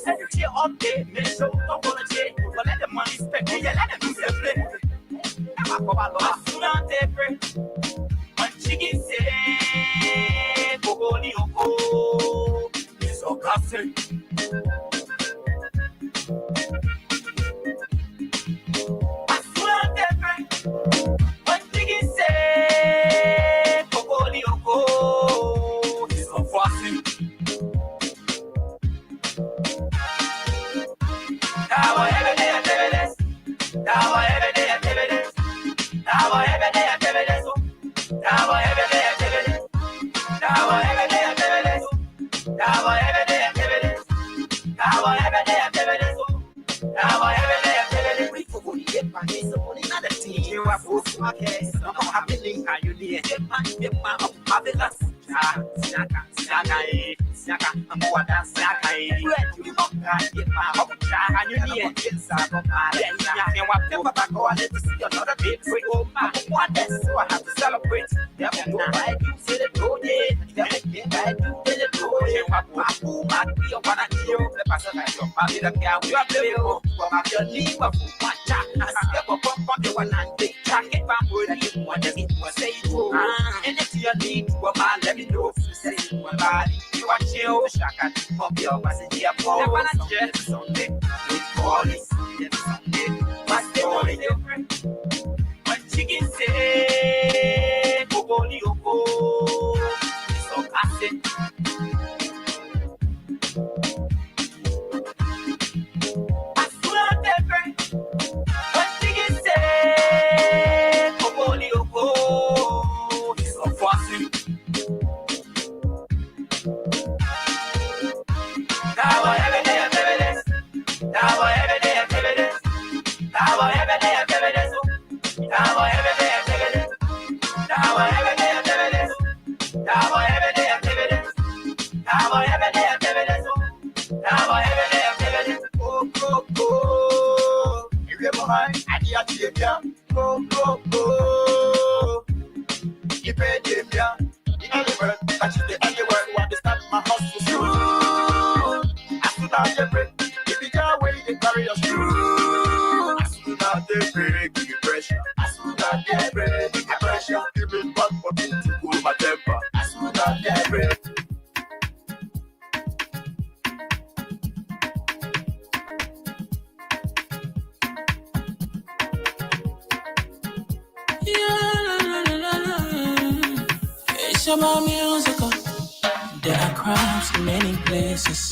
Secretary of the Minister of Politics, but let the money spend, you let them do the play. I'm soon take one chicken say, Bogoli Oko, it's so classic. Shabba musical. There are crimes in many places,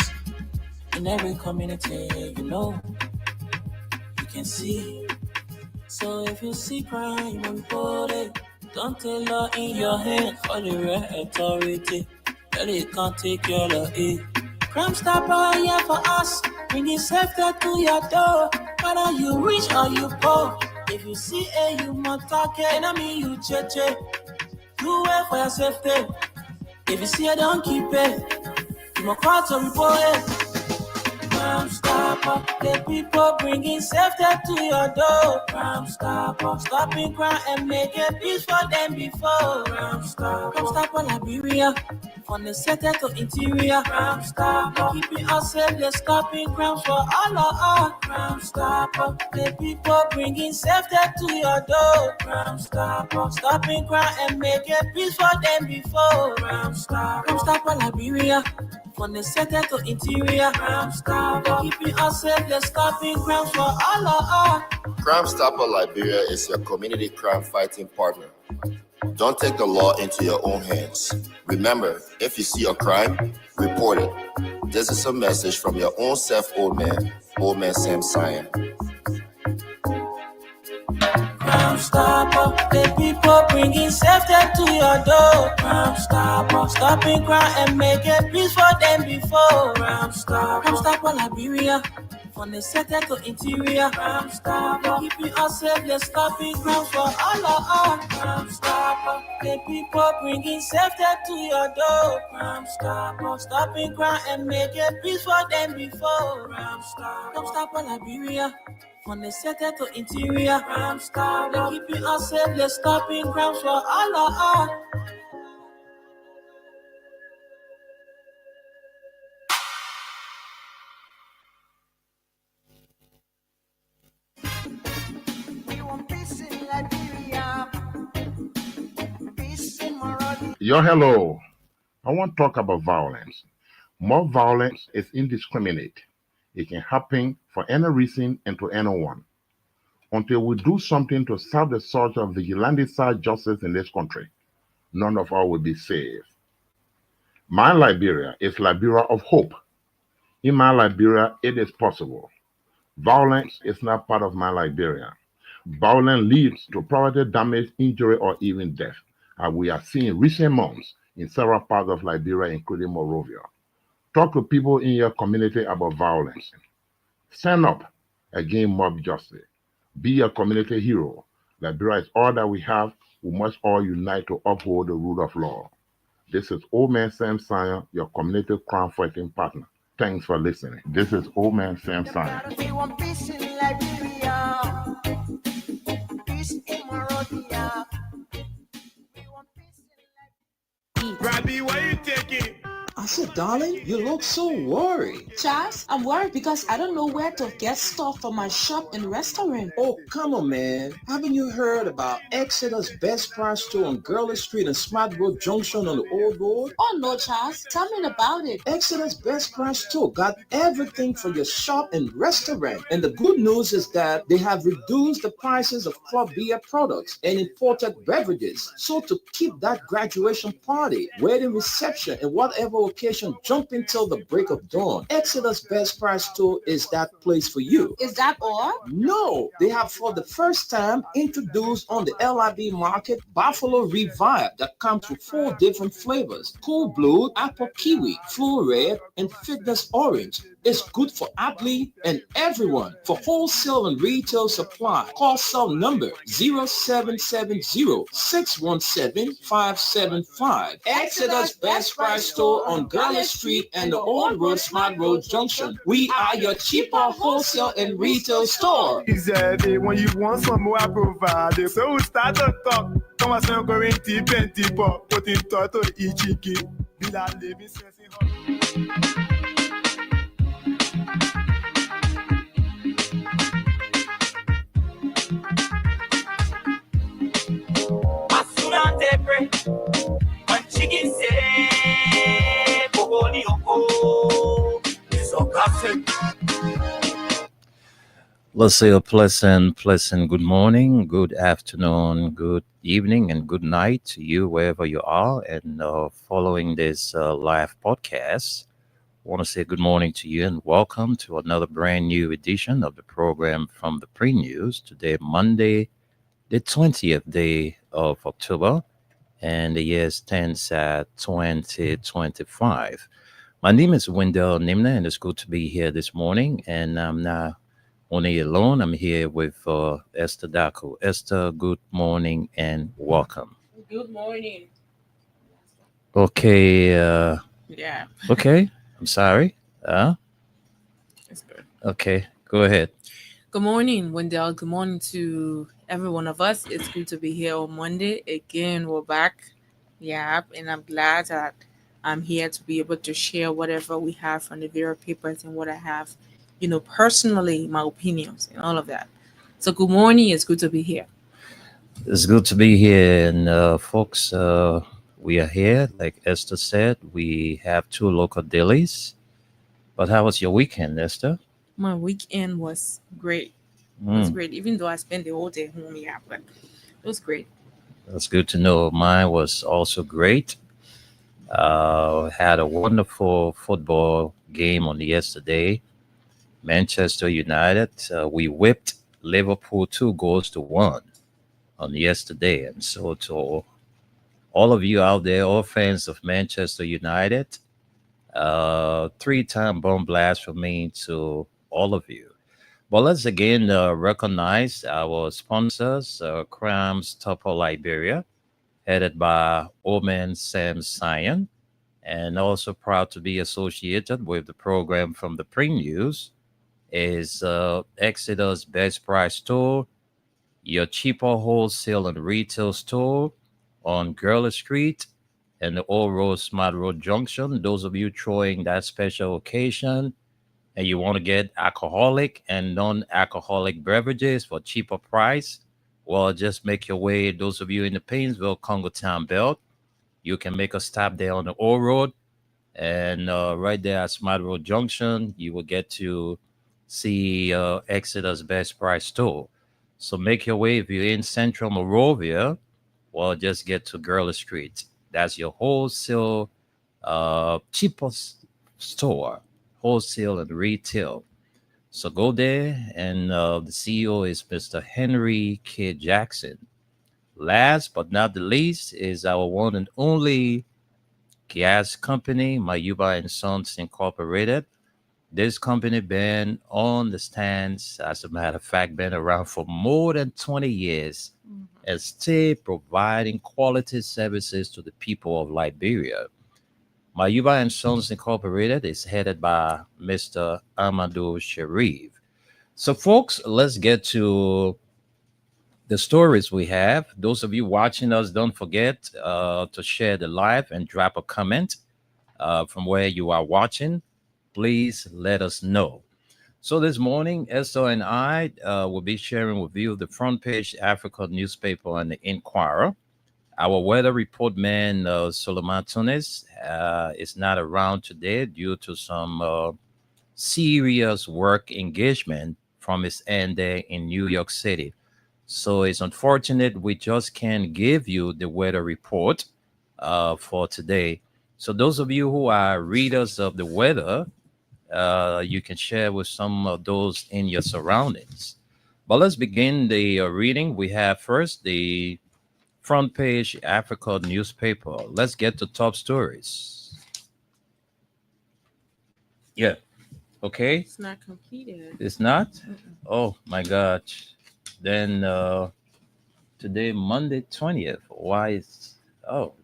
in every community, you can see. So if you see crime, report it. Don't take law in your hand for the real authority. Really can't take your law in. Crime Stopper here for us, bringing safety to your door. Whether you rich or you poor, if you see a human target, enemy you cheche. Do it for your safety. If you see it, don't keep it. You must call to report it. Crime Stopper, the people bringing safety to your door. Crime Stopper, stopping crime and making peace for them before. Crime Stopper, Liberia, from the center to interior. Crime Stopper, keeping us safe, they're stopping crimes for all of us. Crime Stopper, the people bringing safety to your door. Crime Stopper, stopping crime and making peace for them before. Crime Stopper, Liberia, from the center to interior. Crime Stopper, keeping us safe, they're stopping crimes for all of us. Crime Stopper Liberia is your community crime fighting partner. Don't take the law into your own hands. Remember, if you see a crime, report it. This is a message from your own self, Old Man Sam Cyan. Crime Stopper, the people bringing safety to your door. Crime Stopper, stopping crime and making peace for them before. Crime Stopper, Liberia, from the center to interior. Crime Stopper, keeping us safe, they're stopping crimes for all of us. Crime Stopper, the people bringing safety to your door. Crime Stopper, stopping crime and making peace for them before. Crime Stopper, Liberia, from the center to interior. Crime Stopper, keeping us safe, they're stopping crimes for all of us. Yo, hello. I want to talk about violence. More violence is indiscriminate. It can happen for any reason and to anyone. Until we do something to stop the surge of vigilante-side justice in this country, none of us will be safe. My Liberia is Liberia of hope. In my Liberia, it is possible. Violence is not part of my Liberia. Violence leads to property damage, injury, or even death, as we have seen in recent months in several parts of Liberia, including Monrovia. Talk to people in your community about violence. Stand up against mob justice. Be a community hero. Liberia is all that we have. We must all unite to uphold the rule of law. This is Old Man Sam Sion, your community crime fighting partner. Thanks for listening. This is Old Man Sam Sion. We want peace in Liberia, peace in Monrovia. We want peace in Liberia. Robbie, why you taking? I said, darling, you look so worried. Charles, I'm worried because I don't know where to get stuff for my shop and restaurant. Oh, come on, man. Haven't you heard about Exeter's Best Price store on Gurley Street and Smart Road Junction on the Old Road? Oh, no, Charles. Tell me about it. Exeter's Best Price store got everything for your shop and restaurant. And the good news is that they have reduced the prices of club beer products and imported beverages. So to keep that graduation party, wedding reception, and whatever occasion jumping till the break of dawn, Exeter's Best Price store is that place for you. Is that all? No, they have for the first time introduced on the LIB market Buffalo Revive that comes with 4 different flavors: Cool Blue, Apple Kiwi, Full Red, and Fitness Orange. It's good for athlete and everyone. For wholesale and retail supply, call cell number 0770-617-575. Exeter's Best Price store on Gurley Street and the Old Road Smart Road Junction. We are your cheaper wholesale and retail store. Easy, when you want some more, I provide. So we start to talk. Come on, so going to 20 pop. Put in total each kid. Be that living stressing. Chicken say, Bogoli Oko, so gossip. Let's say a pleasant good morning, good afternoon, good evening, and good night to you wherever you are. And following this live podcast, I want to say good morning to you and welcome to another brand new edition of the program from the Pre-News. Today, Monday, the 20th day of October, and the year stands at 2025. My name is Wendell Nimna, and it's good to be here this morning. And I'm not only alone, I'm here with Esther Daku. Esther, good morning and welcome. Good morning. Okay. Yeah. Okay. I'm sorry. It's good. Okay. Go ahead. Good morning, Wendell. Good morning to every one of us. It's good to be here on Monday. Again, we're back. Yeah, and I'm glad that I'm here to be able to share whatever we have from the various papers and what I have, personally, my opinions and all of that. So good morning. It's good to be here. It's good to be here. And folks, we are here. Like Esther said, we have 2 local dailies. But how was your weekend, Esther? My weekend was great. It was great, even though I spent the whole day home. Yeah, but it was great. That's good to know. Mine was also great. Had a wonderful football game on yesterday. Manchester United, we whipped Liverpool 2-1 on yesterday. And so to all of you out there, all fans of Manchester United, 3-time bomb blast from me to all of you. But let's again recognize our sponsors, Crimes Topper Liberia, headed by Old Man Sam Sion, and also proud to be associated with the program from the Pre-News is Exeter's Best Price store, your cheaper wholesale and retail store on Gurley Street and the Old Road Smart Road Junction. Those of you throwing that special occasion and you want to get alcoholic and non-alcoholic beverages for cheaper price, well, just make your way. Those of you in the Painesville, Congo Town Belt, you can make a stop there on the old road. And right there at Smart Road Junction, you will get to see Exeter's Best Price store. So make your way if you're in Central Morovia, well, just get to Gurley Street. That's your wholesale, cheapest store, wholesale and retail. So go there, and the CEO is Mr. Henry K. Jackson. Last but not the least is our one and only gas company, Mayuba and Sons Incorporated. This company been on the stands, as a matter of fact, been around for more than 20 years and still providing quality services to the people of Liberia. Mayuba and Sons Incorporated is headed by Mr. Amadou Sharif. So, folks, let's get to the stories we have. Those of you watching us, don't forget to share the live and drop a comment from where you are watching. Please let us know. So this morning, Esther and I will be sharing with you the front page Africa newspaper and the Inquirer. Our weather report man, Solomon Tunis, is not around today due to some serious work engagement from his end there in New York City. So it's unfortunate we just can't give you the weather report for today. So those of you who are readers of the weather, you can share with some of those in your surroundings. But let's begin the reading. We have first the front page Africa newspaper. Let's get to top stories. Yeah. Okay. It's not completed. It's not? Oh my gosh. Then today, Monday 20th. Why is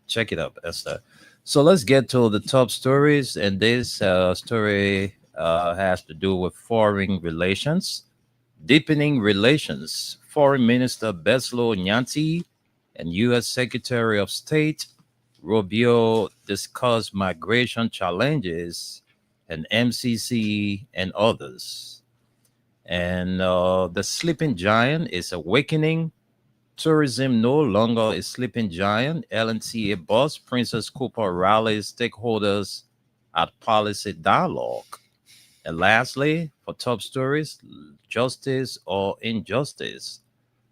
check it up, Esther. So let's get to the top stories. And this story has to do with foreign relations, deepening relations. Foreign Minister Beslo Nyanti and U.S. Secretary of State Rubio discussed migration challenges and MCC and others. And the sleeping giant is awakening. Tourism no longer a sleeping giant. LNTA boss Princess Cooper rallies stakeholders at policy dialogue. And lastly, for top stories, justice or injustice.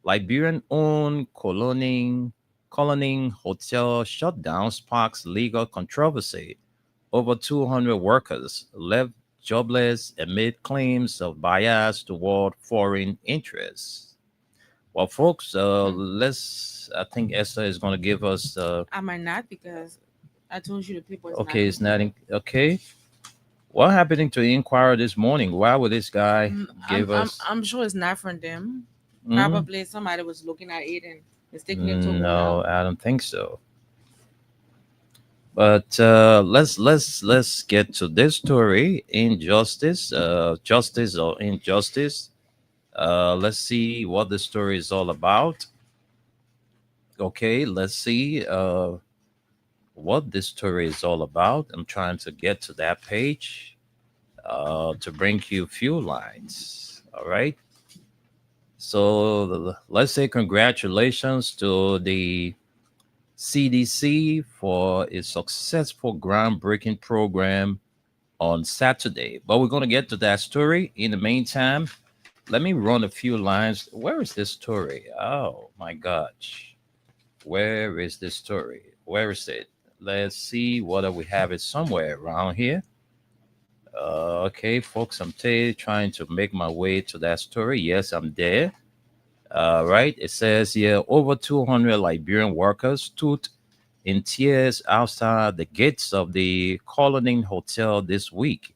Liberian-owned Colony Hotel shutdown sparks legal controversy. Over 200 workers left jobless amid claims of bias toward foreign interests. Well, folks, I think Esther is going to give us. I might not, because I told you the paper is Okay, not it's not. Okay. What happening to the Inquirer this morning? Why would this guy give us? I'm sure it's not from them. Mhm. Probably somebody was looking at it and mistakenly took it No, out. I don't think so. But let's get to this story. Injustice, justice or injustice. Let's see what the story is all about. Okay, let's see what this story is all about. I'm trying to get to that page to bring you a few lines. All right. So let's say congratulations to the CDC for its successful groundbreaking program on Saturday. But we're going to get to that story. In the meantime, let me run a few lines. Where is this story? Oh my gosh. Where is this story? Where is it? Let's see whether we have it somewhere around here. Okay, folks, I'm trying to make my way to that story. Yes, I'm there. Right, it says here over 200 Liberian workers stood in tears outside the gates of the Colony Hotel this week,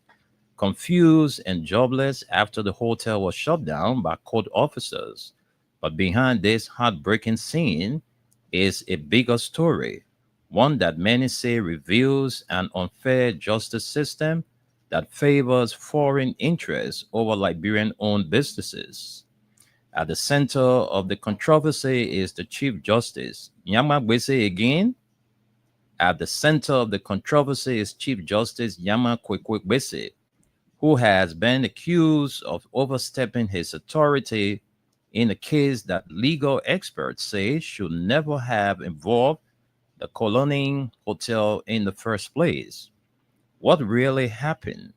confused and jobless after the hotel was shut down by court officers. But behind this heartbreaking scene is a bigger story, one that many say reveals an unfair justice system that favors foreign interests over Liberian-owned businesses. At the center of the controversy is the Chief Justice. Nyama Gwese again. At the center of the controversy is Chief Justice Nyama Gwese, who has been accused of overstepping his authority in a case that legal experts say should never have involved the Coloning Hotel in the first place? What really happened?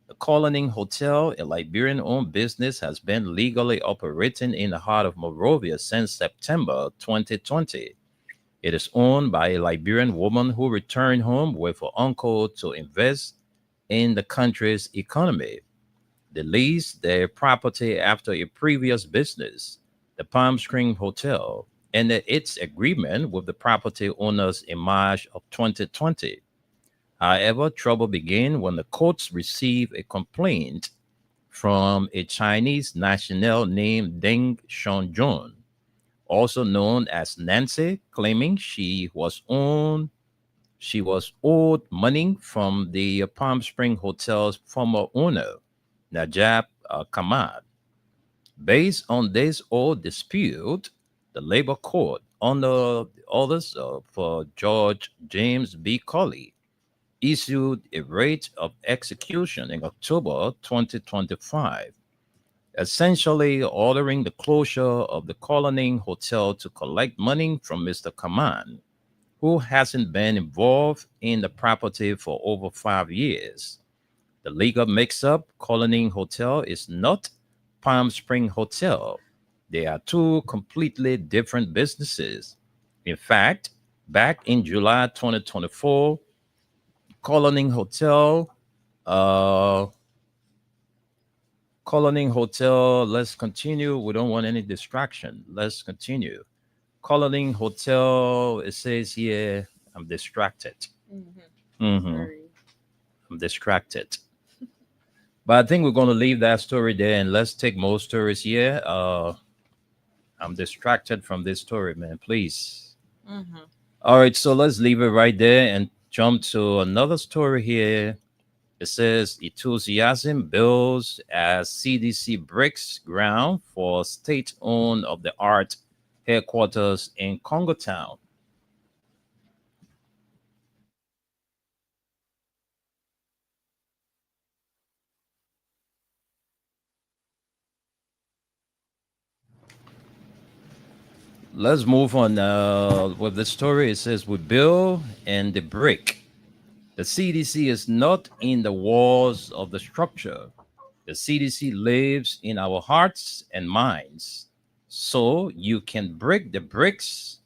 The Coloning Hotel, a Liberian owned business, has been legally operating in the heart of Monrovia since September 2020. It is owned by a Liberian woman who returned home with her uncle to invest in the country's economy. They leased their property after a previous business, the Palm Spring Hotel, ended its agreement with the property owners in March of 2020. However, trouble began when the courts received a complaint from a Chinese national named Deng Xiaojun, also known as Nancy, claiming she was owed money from the Palm Spring Hotel's former owner, Najab Kamad. Based on this old dispute, the labor court, under the orders of George James B. Colley, issued a rate of execution in October 2025, essentially ordering the closure of the Coloning Hotel to collect money from Mr. Kaman, who hasn't been involved in the property for over 5 years. The legal mix-up, Coloning Hotel is not Palm Spring Hotel. They are two completely different businesses. In fact, back in July 2024, Coloning Hotel, uh, Coloning Hotel, let's continue. We don't want any distraction. Let's continue. Coloning Hotel, it says here, I'm distracted. Mhm. Very. I'm distracted. But I think we're going to leave that story there and let's take more stories here. I'm distracted from this story, man. Please. Mhm. All right, so let's leave it right there and jump to another story here. It says enthusiasm builds as CDC breaks ground for state-owned of the art headquarters in Congo Town. Let's move on with the story. It says we build and the brick. The CDC is not in the walls of the structure. The CDC lives in our hearts and minds. So you can break the bricks,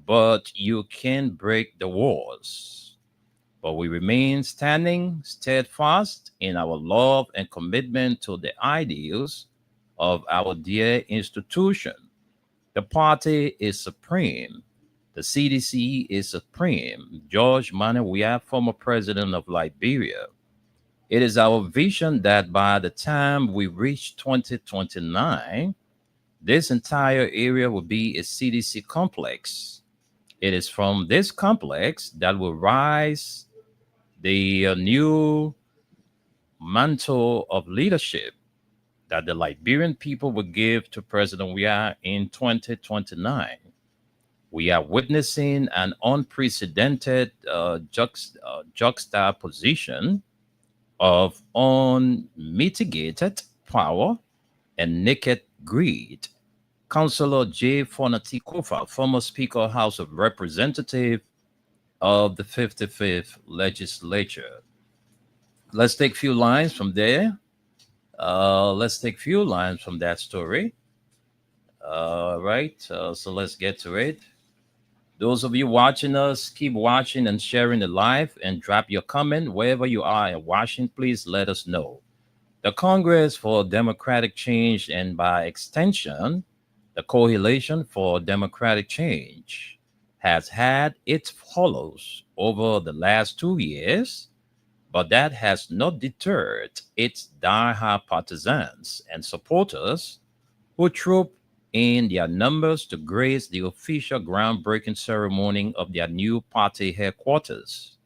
but you can break the walls. But we remain standing steadfast in our love and commitment to the ideals of our dear institution. The party is supreme. The CDC is supreme. George Manawia, former president of Liberia. It is our vision that by the time we reach 2029, this entire area will be a CDC complex. It is from this complex that will rise the new mantle of leadership that the Liberian people will give to President Weah in 2029. We are witnessing an unprecedented juxtaposition of unmitigated power and naked greed. Councillor J. Fonati Kofa, former Speaker of House of Representatives of the 55th Legislature. Let's take a few lines from there. Let's take a few lines from that story. Right. So let's get to it. Those of you watching us, keep watching and sharing the live and drop your comment wherever you are and watching. Please let us know. The Congress for Democratic Change and by extension, the Coalition for Democratic Change has had its follows over the last 2 years, but that has not deterred its die-hard partisans and supporters who troop in their numbers to grace the official groundbreaking ceremony of their new party headquarters.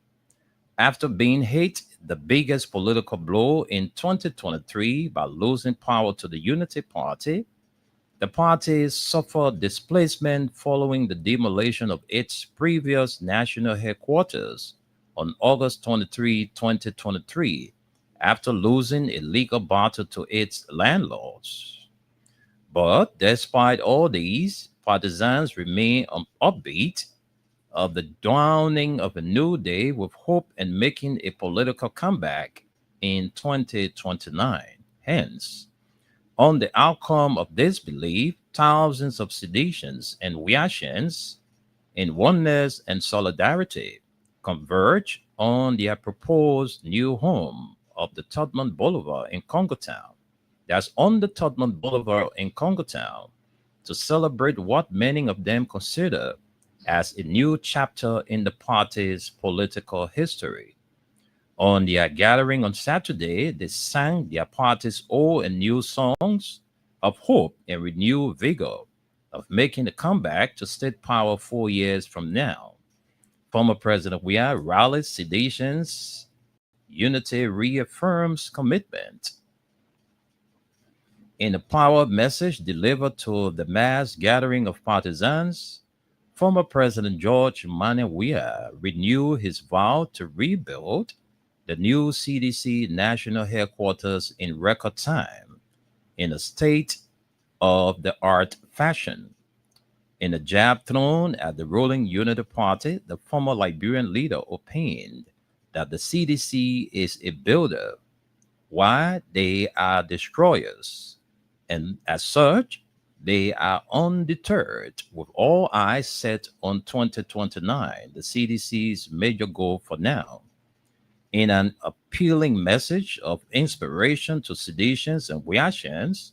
After being hit the biggest political blow in 2023 by losing power to the Unity Party, the party suffered displacement following the demolition of its previous national headquarters on August 23, 2023, after losing a legal battle to its landlords. But despite all these, partisans remain upbeat of the dawning of a new day with hope and making a political comeback in 2029. Hence, on the outcome of this belief, thousands of seditions and reactions in oneness and solidarity converge on their proposed new home of the Todman Boulevard in Congo Town. That's on the Todman Boulevard in Congo Town to celebrate what many of them consider as a new chapter in the party's political history. On their gathering on Saturday, they sang their party's old and new songs of hope and renewed vigor of making a comeback to state power 4 years from now. Former President Weah rallies seditions. Unity reaffirms commitment. In a power message delivered to the mass gathering of partisans, former President George Manneh Weah renewed his vow to rebuild the new CDC national headquarters in record time in a state of the art fashion. In a jab thrown at the ruling Unity Party, the former Liberian leader opined that the CDC is a builder, while they are destroyers, and as such, they are undeterred, with all eyes set on 2029, the CDC's major goal for now. In an appealing message of inspiration to seditions and reactions,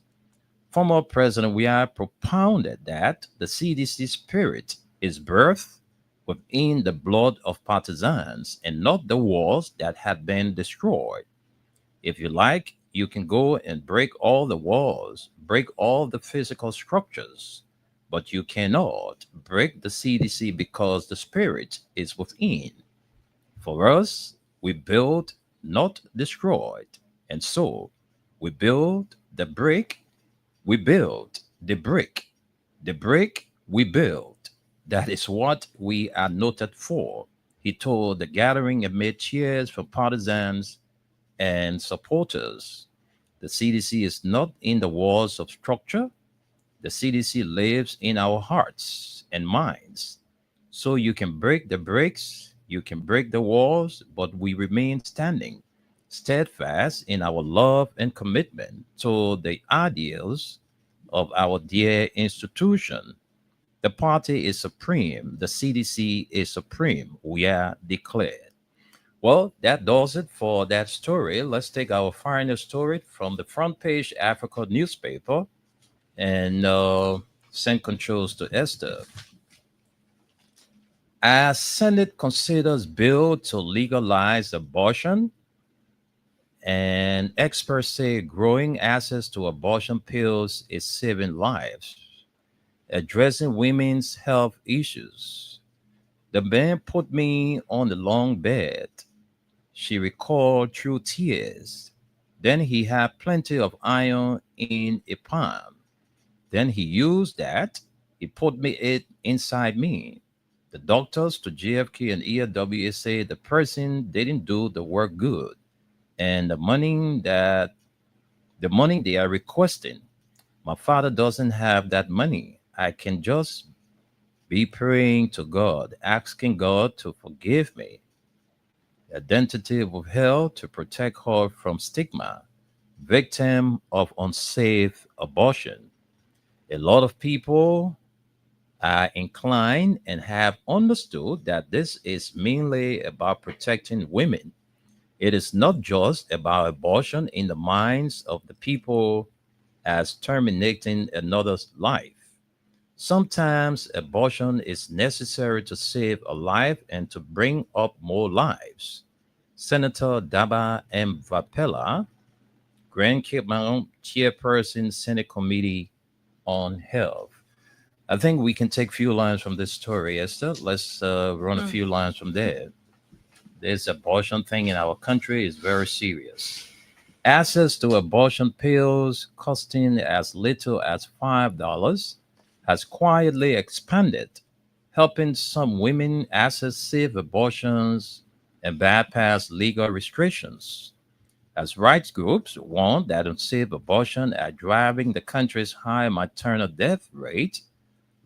former President Weah propounded that the CDC spirit is birthed within the blood of partisans and not the walls that had been destroyed. If you like, you can go and break all the walls, break all the physical structures, but you cannot break the CDC because the spirit is within. For us, we build, not destroyed. And so we build the brick, we build the brick. The brick we build. That is what we are noted for, he told the gathering amid cheers from partisans and supporters. The CDC is not in the walls of structure. The CDC lives in our hearts and minds. So you can break the bricks, you can break the walls, but we remain standing, steadfast in our love and commitment to the ideals of our dear institution. The party is supreme. The CDC is supreme. We are declared. Well, that does it for that story. Let's take our final story from the front page Africa newspaper and send controls to Esther. As Senate considers bill to legalize abortion, and experts say growing access to abortion pills is saving lives. Addressing women's health issues. The man put me on the long bed. She recalled through tears. Then he had plenty of iron in a palm. Then he used that. He put it inside me. The doctors to JFK and ERWA say the person didn't do the work good, and the money they are requesting, my father doesn't have that money. I can just be praying to God, asking God to forgive me. The identity of hell to protect her from stigma, victim of unsafe abortion. A lot of people are inclined and have understood that this is mainly about protecting women. It is not just about abortion in the minds of the people as terminating another's life. Sometimes abortion is necessary to save a life and to bring up more lives. Senator Daba M. Vapela, Grand Cape Mount Chairperson, Senate Committee on Health. I think we can take a few lines from this story, Esther. Let's run a few lines from there. This abortion thing in our country is very serious. Access to abortion pills costing as little as $5 has quietly expanded, helping some women access safe abortions and bypass legal restrictions. As rights groups warn that unsafe abortion are driving the country's high maternal death rate,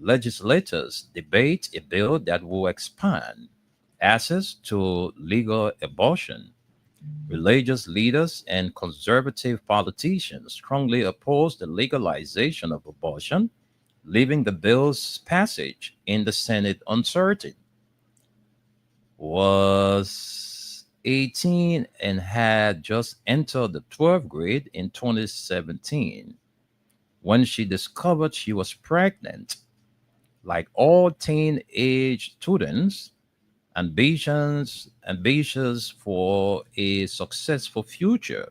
legislators debate a bill that will expand access to legal abortion. Religious leaders and conservative politicians strongly oppose the legalization of abortion, leaving the bill's passage in the Senate uncertain. Was 18 and had just entered the 12th grade in 2017 when she discovered she was pregnant. Like all teenage students, ambitious for a successful future.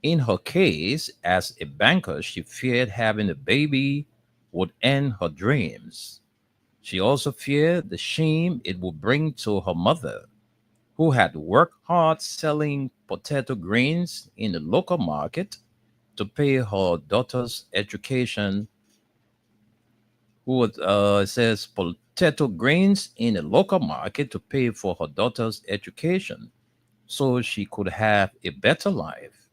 In her case, as a banker, she feared having a baby would end her dreams. She also feared the shame it would bring to her mother, who had worked hard selling potato grains in the local market to pay her daughter's education. Says potato grains in a local market to pay for her daughter's education so she could have a better life.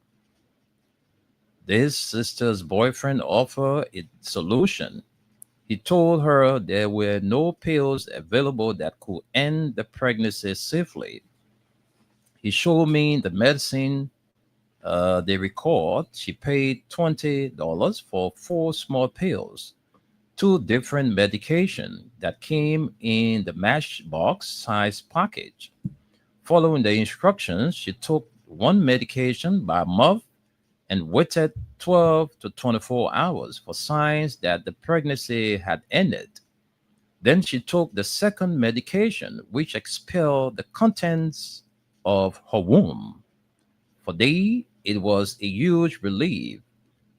This sister's boyfriend offered a solution. He told her there were no pills available that could end the pregnancy safely. He showed me the medicine they record. She paid $20 for four small pills, two different medication that came in the matchbox size package. Following the instructions, she took one medication by mouth and waited 12 to 24 hours for signs that the pregnancy had ended. Then she took the second medication, which expelled the contents of her womb. For Dee, it was a huge relief.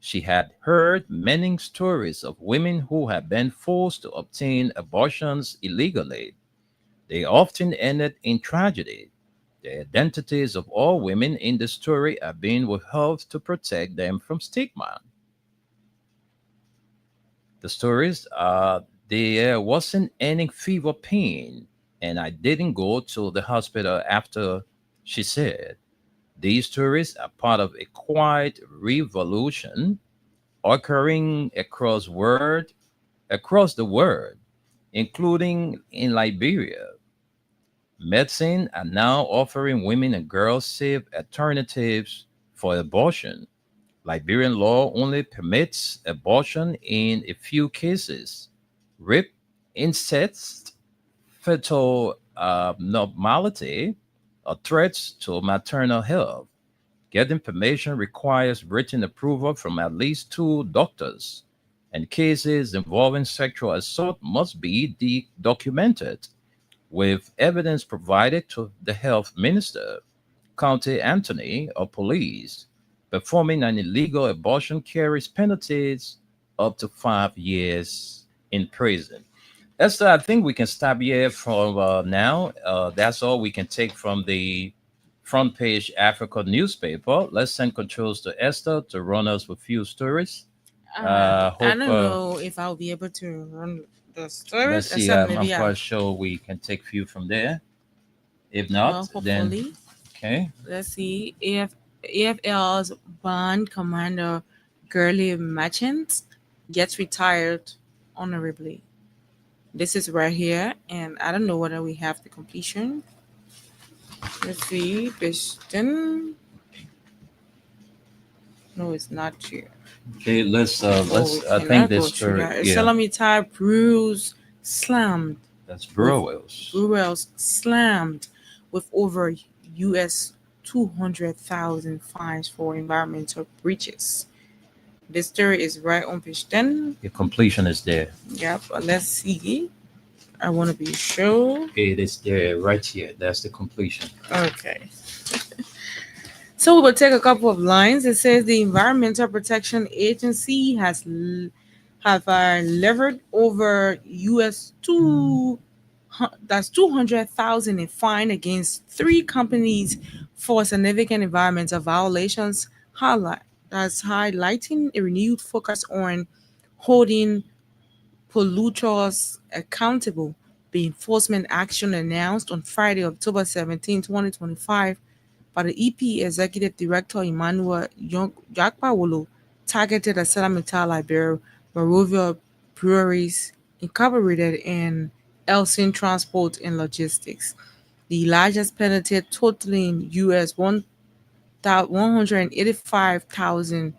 She had heard many stories of women who had been forced to obtain abortions illegally. They often ended in tragedy. The identities of all women in the story are being withheld to protect them from stigma. The stories are there wasn't any fever pain, and I didn't go to the hospital after, she said. These stories are part of a quiet revolution occurring across the world, including in Liberia. Medicine are now offering women and girls safe alternatives for abortion. Liberian law only permits abortion in a few cases: rape, incest, fetal abnormality, or threats to maternal health. Getting permission requires written approval from at least two doctors, and cases involving sexual assault must be documented with evidence provided to the health minister, county attorney, or police. Performing an illegal abortion carries penalties up to 5 years in prison. Esther, I think we can stop here for now. That's all we can take from the front page Africa newspaper. Let's send controls to Esther to run us with few stories. I don't know if I'll be able to run the stories. Let's see. except I'm maybe quite sure we can take few from there. If not, then hopefully. okay. Let's see. AFL's band commander Gurley Merchant gets retired honorably. This is right here, and I don't know whether we have the completion. Let's see. Piston. No, it's not here. Okay, let's. Oh, Let's. we I cannot think go this through story. that. Yeah, Salamita Brews slammed. that's Brewers. Brewers slammed with over US 200,000 fines for environmental breaches. This story is right on page 10. The completion is there. Yep, let's see. I want to be sure. Okay, it is there right here. That's the completion. Okay. So we will take a couple of lines. It says the Environmental Protection Agency has levered over US that's 200,000 in fine against 3 companies for significant environmental violations. Highlighting a renewed focus on holding polluters accountable. The enforcement action announced on Friday, October 17, 2025, by the EP Executive Director Emmanuel Jakpawolo targeted at Salamita Liberia, Monrovia breweries Incorporated, and Elsin Transport and Logistics. The largest penalty totaling US 185,000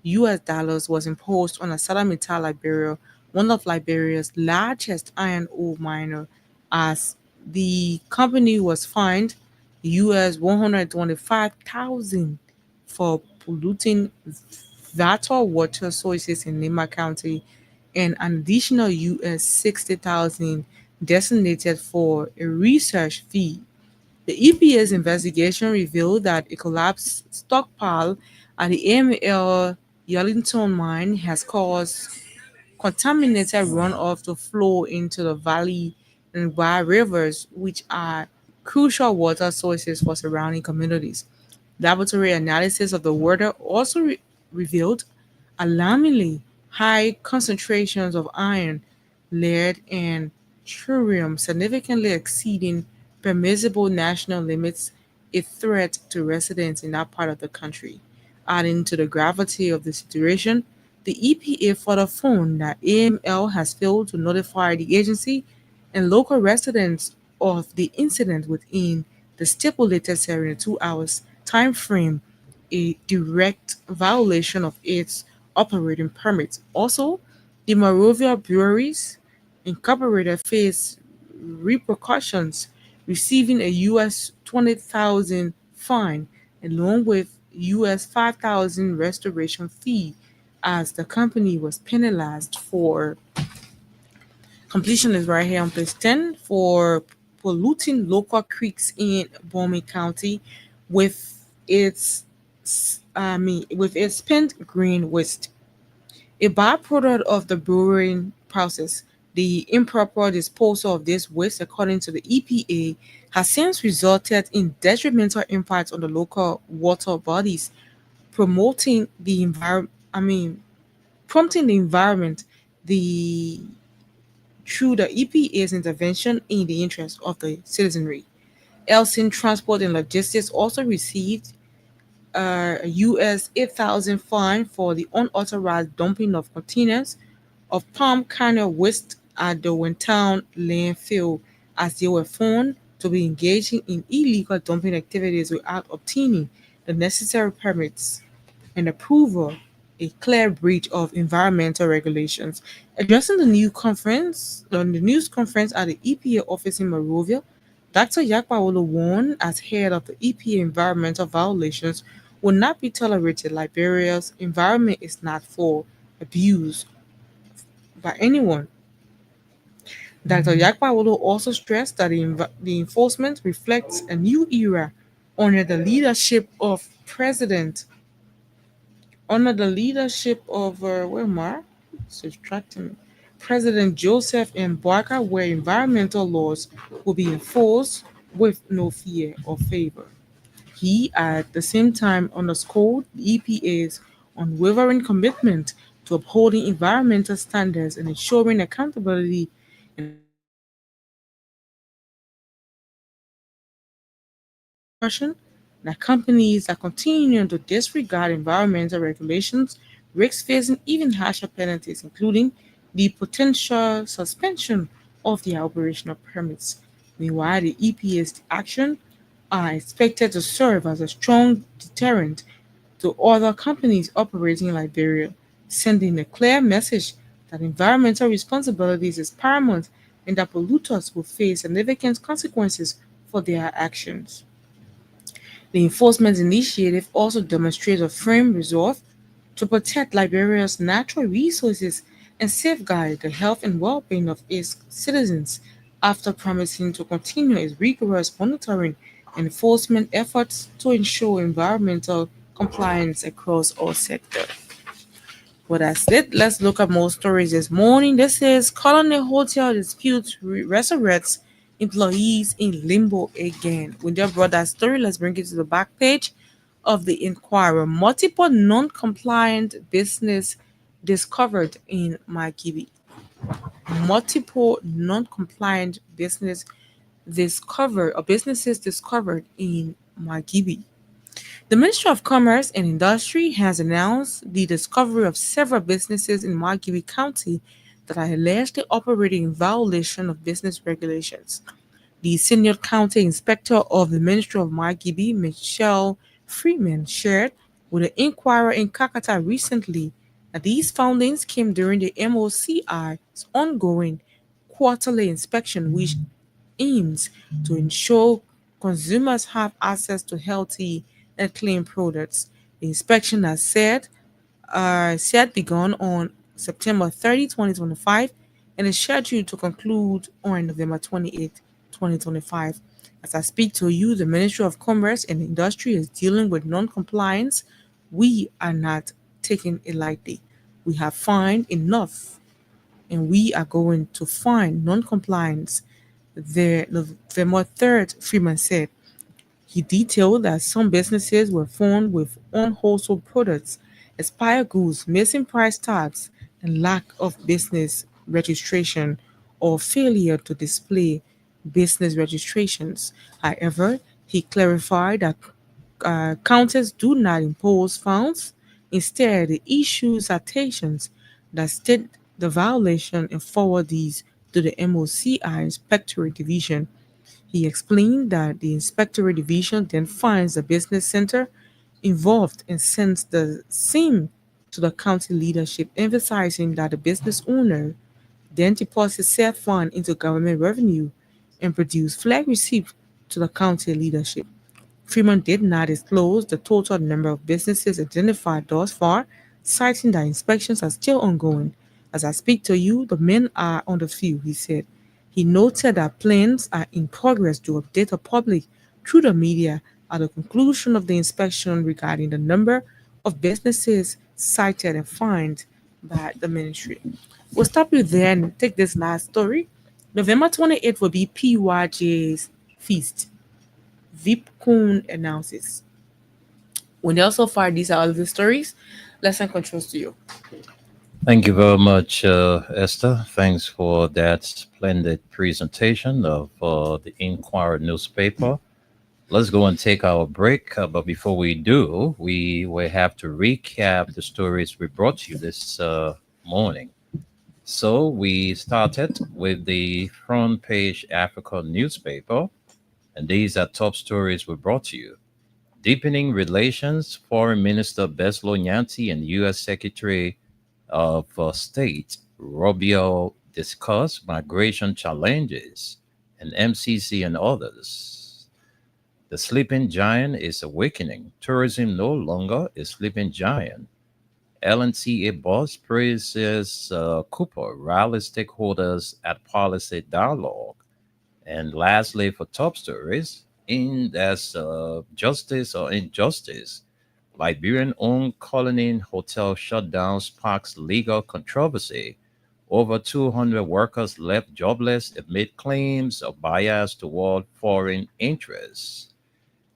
US dollars was imposed on ArcelorMittal Liberia, one of Liberia's largest iron ore miner, as the company was fined US 125,000 for polluting vital water sources in Lima County, and an additional US 60,000 designated for a research fee. The EPA's investigation revealed that a collapsed stockpile at the AML Yellington mine has caused contaminated runoff to flow into the valley and Wa rivers, which are crucial water sources for surrounding communities. Laboratory analysis of the water also revealed alarmingly high concentrations of iron, lead, and thorium, significantly exceeding permissible national limits, a threat to residents in that part of the country. Adding to the gravity of the situation, the EPA further found that AML has failed to notify the agency and local residents of the incident within the stipulated 72 hours time frame, a direct violation of its operating permits. Also, the Morovia Breweries Incorporated faced repercussions, receiving a US 20,000 fine along with US 5,000 restoration fee, as the company was penalized for completion is right here on page 10 for polluting local creeks in Bomi County with its with its spent green waste. A byproduct of the brewing process, the improper disposal of this waste, according to the EPA, has since resulted in detrimental impacts on the local water bodies, promoting the environment. Prompting the environment, the through the EPA's intervention in the interest of the citizenry. Elsin Transport and Logistics also received a US 8,000 fine for the unauthorized dumping of containers of palm kernel waste at the Wentown landfill, as they were found to be engaging in illegal dumping activities without obtaining the necessary permits and approval, a clear breach of environmental regulations. Addressing the news conference at the EPA office in Monrovia, Dr. Yakpaolo warned, as head of the EPA environmental violations will not be tolerated. Liberia's environment is not for abuse by anyone. Dr. Yakpaolo also stressed that the enforcement reflects a new era under the leadership of President under the leadership of where am I? It's distracting me. President Joseph M. Barker, where environmental laws will be enforced with no fear or favor. He, at the same time, underscored the EPA's unwavering commitment to upholding environmental standards and ensuring accountability and caution that companies that continue to disregard environmental regulations risk facing even harsher penalties, including the potential suspension of their operational permits. Meanwhile, the EPA's action are expected to serve as a strong deterrent to other companies operating in Liberia, sending a clear message that environmental responsibilities is paramount and that polluters will face significant consequences for their actions. The enforcement initiative also demonstrates a firm resolve to protect Liberia's natural resources and safeguard the health and well-being of its citizens, after promising to continue its rigorous monitoring and enforcement efforts to ensure environmental compliance across all sectors. Well, that's it. Let's look at more stories this morning. This is Colonial Hotel disputes resurrects employees in limbo again. We just brought that story. Let's bring it to the back page of the Inquirer. Multiple non-compliant business discovered in Margibi. Multiple non-compliant businesses discovered in Margibi. The Ministry of Commerce and Industry has announced the discovery of several businesses in Margibi County that are allegedly operating in violation of business regulations. The senior county inspector of the Ministry of Margibi, Michelle Freeman, shared with the Inquirer in Kakata recently that these findings came during the MOCI's ongoing quarterly inspection, which aims to ensure consumers have access to healthy and clean products. The inspection has said begun on September 30, 2025, and is scheduled to conclude on November 28, 2025. As I speak to you, the Ministry of Commerce and Industry is dealing with non-compliance. We are not taking it lightly. We have fined enough, and we are going to fine non-compliance. The November 3rd, Freeman said. He detailed that some businesses were found with unwholesome products, expired goods, missing price tags, and lack of business registration or failure to display business registrations. However, he clarified that counters do not impose fines. Instead, they issue citations that state the violation and forward these to the MOCI Inspectorate Division. He explained that the Inspectorate Division then finds the business center involved and sends the same to the county leadership, emphasizing that the business owner then deposits said fund into government revenue and produce flag receipt to the county leadership. Freeman did not disclose the total number of businesses identified thus far, citing that inspections are still ongoing. As I speak to you, the men are on the field, he said. He noted that plans are in progress to update the public through the media at the conclusion of the inspection regarding the number of businesses cited and fined by the ministry. We'll stop you there and take this last story. November 28th will be PYJ's feast. VIPCON announces. When they also far, these are all the stories. Lesson controls to you. Thank you very much, Esther. Thanks for that splendid presentation of the Inquirer newspaper. Let's go and take our break. But before we do, we will have to recap the stories we brought you this morning. So we started with the front page Africa newspaper, and these are top stories we brought to you. Deepening relations, Foreign Minister Beslo Nyanti and U.S. Secretary of State Rubio discuss migration challenges and MCC and others. The sleeping giant is awakening. Tourism no longer a sleeping giant. LNCA boss praises Cooper, rally stakeholders at policy dialogue. And lastly, for top stories, in as justice or injustice, Liberian-owned Colony Hotel shutdown sparks legal controversy. Over 200 workers left jobless amid claims of bias toward foreign interests.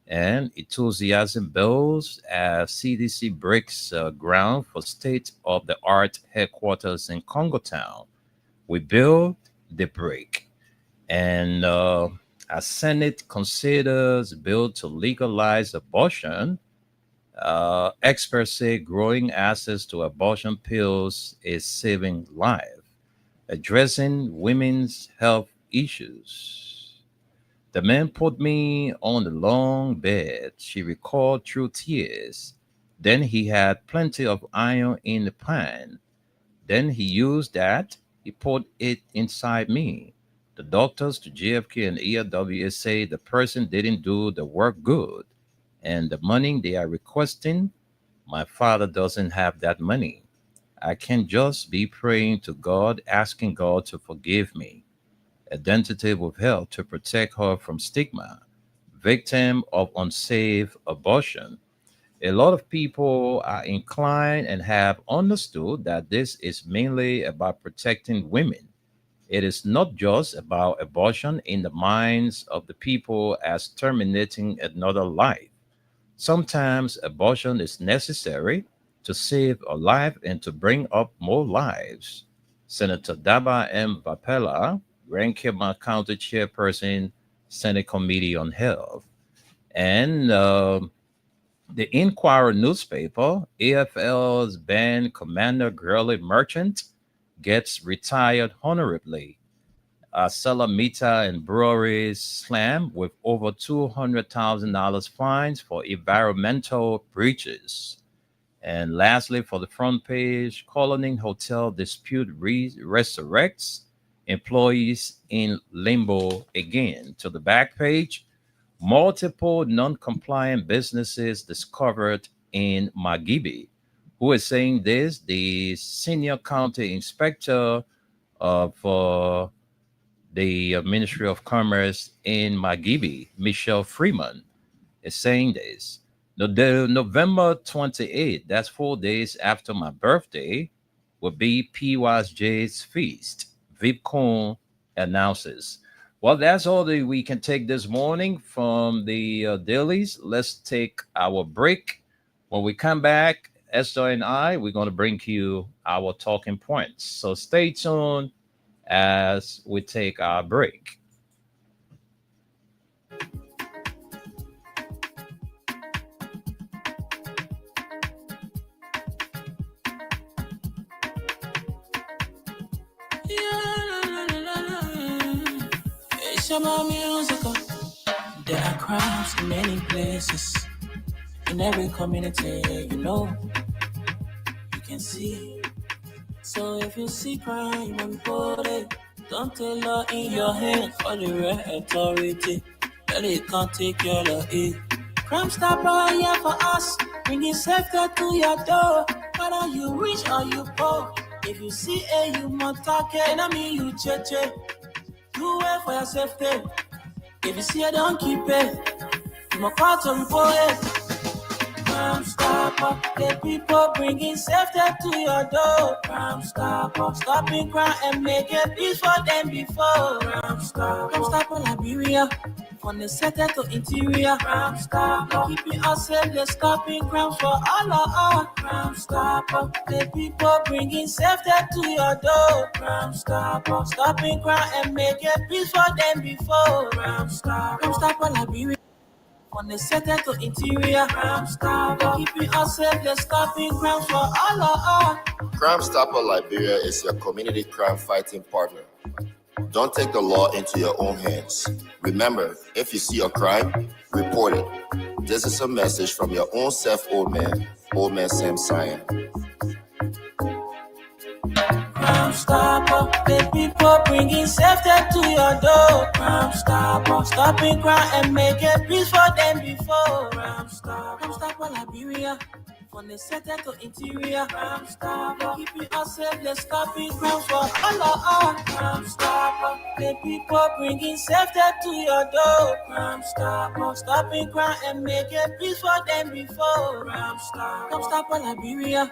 And enthusiasm builds as CDC breaks ground for state-of-the-art headquarters in Congo Town. We build, they break. And as Senate considers bill to legalize abortion, experts say growing access to abortion pills is saving lives, addressing women's health issues. The man put me on the long bed, she recalled through tears. Then he had plenty of iron in the pan. Then he used that, he put it inside me. The doctors to JFK and ERWA say the person didn't do the work good. And the money they are requesting, my father doesn't have that money. I can just be praying to God, asking God to forgive me. Identity withheld to protect her from stigma. Victim of unsafe abortion. A lot of people are inclined and have understood that this is mainly about protecting women. It is not just about abortion in the minds of the people as terminating another life. Sometimes abortion is necessary to save a life and to bring up more lives. Senator Daba M. Vapela, Rankema County Chairperson, Senate Committee on Health. And the Inquirer newspaper, AFL's band Commander Gurley Merchant gets retired honorably. Salamita and breweries slammed with over $200,000 fines for environmental breaches. And lastly, for the front page, Colony Hotel dispute resurrects, employees in limbo again. To the back page, multiple non-compliant businesses discovered in Magibi. Who is saying this? The senior county inspector of the Ministry of Commerce in Magibi, Michelle Freeman, is saying this. The November 28th, that's 4 days after my birthday, will be PYSJ's feast, VipCon announces. Well, that's all that we can take this morning from the dailies. Let's take our break. When we come back, Esther and I, we're going to bring you our talking points. So stay tuned as we take our break. It's about musical. There are crowds in many places. In every community, you can see. So if you see crime, report it. Don't take law in your hands for the right authority. That it can't take care of it. Crime Stopper here for us, bringing safety to your door. Whether you rich or you poor, if you see a you must talk it. I mean you cheche. You wait for your safety. If you see it, don't keep it. You must call to report it. Crime Stopper, the people bringing safety to your door. Crime Stopper, stopping crime and making peace for them before. Crime Stopper, Liberia, from the center to interior. Crime Stopper, keeping us safe, they're stopping crime for all of us. Crime Stopper, the people bringing safety to your door. Crime Stopper, stopping crime and making peace for them before. Crime Stopper, Liberia. From the center to interior, Crime Stopper, keeping us safe, they're stopping crime for all of us. Crime Stopper Liberia is your community crime fighting partner. Don't take the law into your own hands. Remember, if you see a crime, report it. This is a message from your own self, Old Man Sam Sion. Crime Stopper, the people bringing safety to your door. Crime Stopper, stopping crime and making peace for them before. Crime Stopper, Liberia, from the center to interior. Crime Stopper, keeping us safe, they're stopping crime for all of us. Crime Stopper, the people bringing safety to your door. Crime Stopper, stopping crime and making peace for them before. Crime Stopper, Liberia.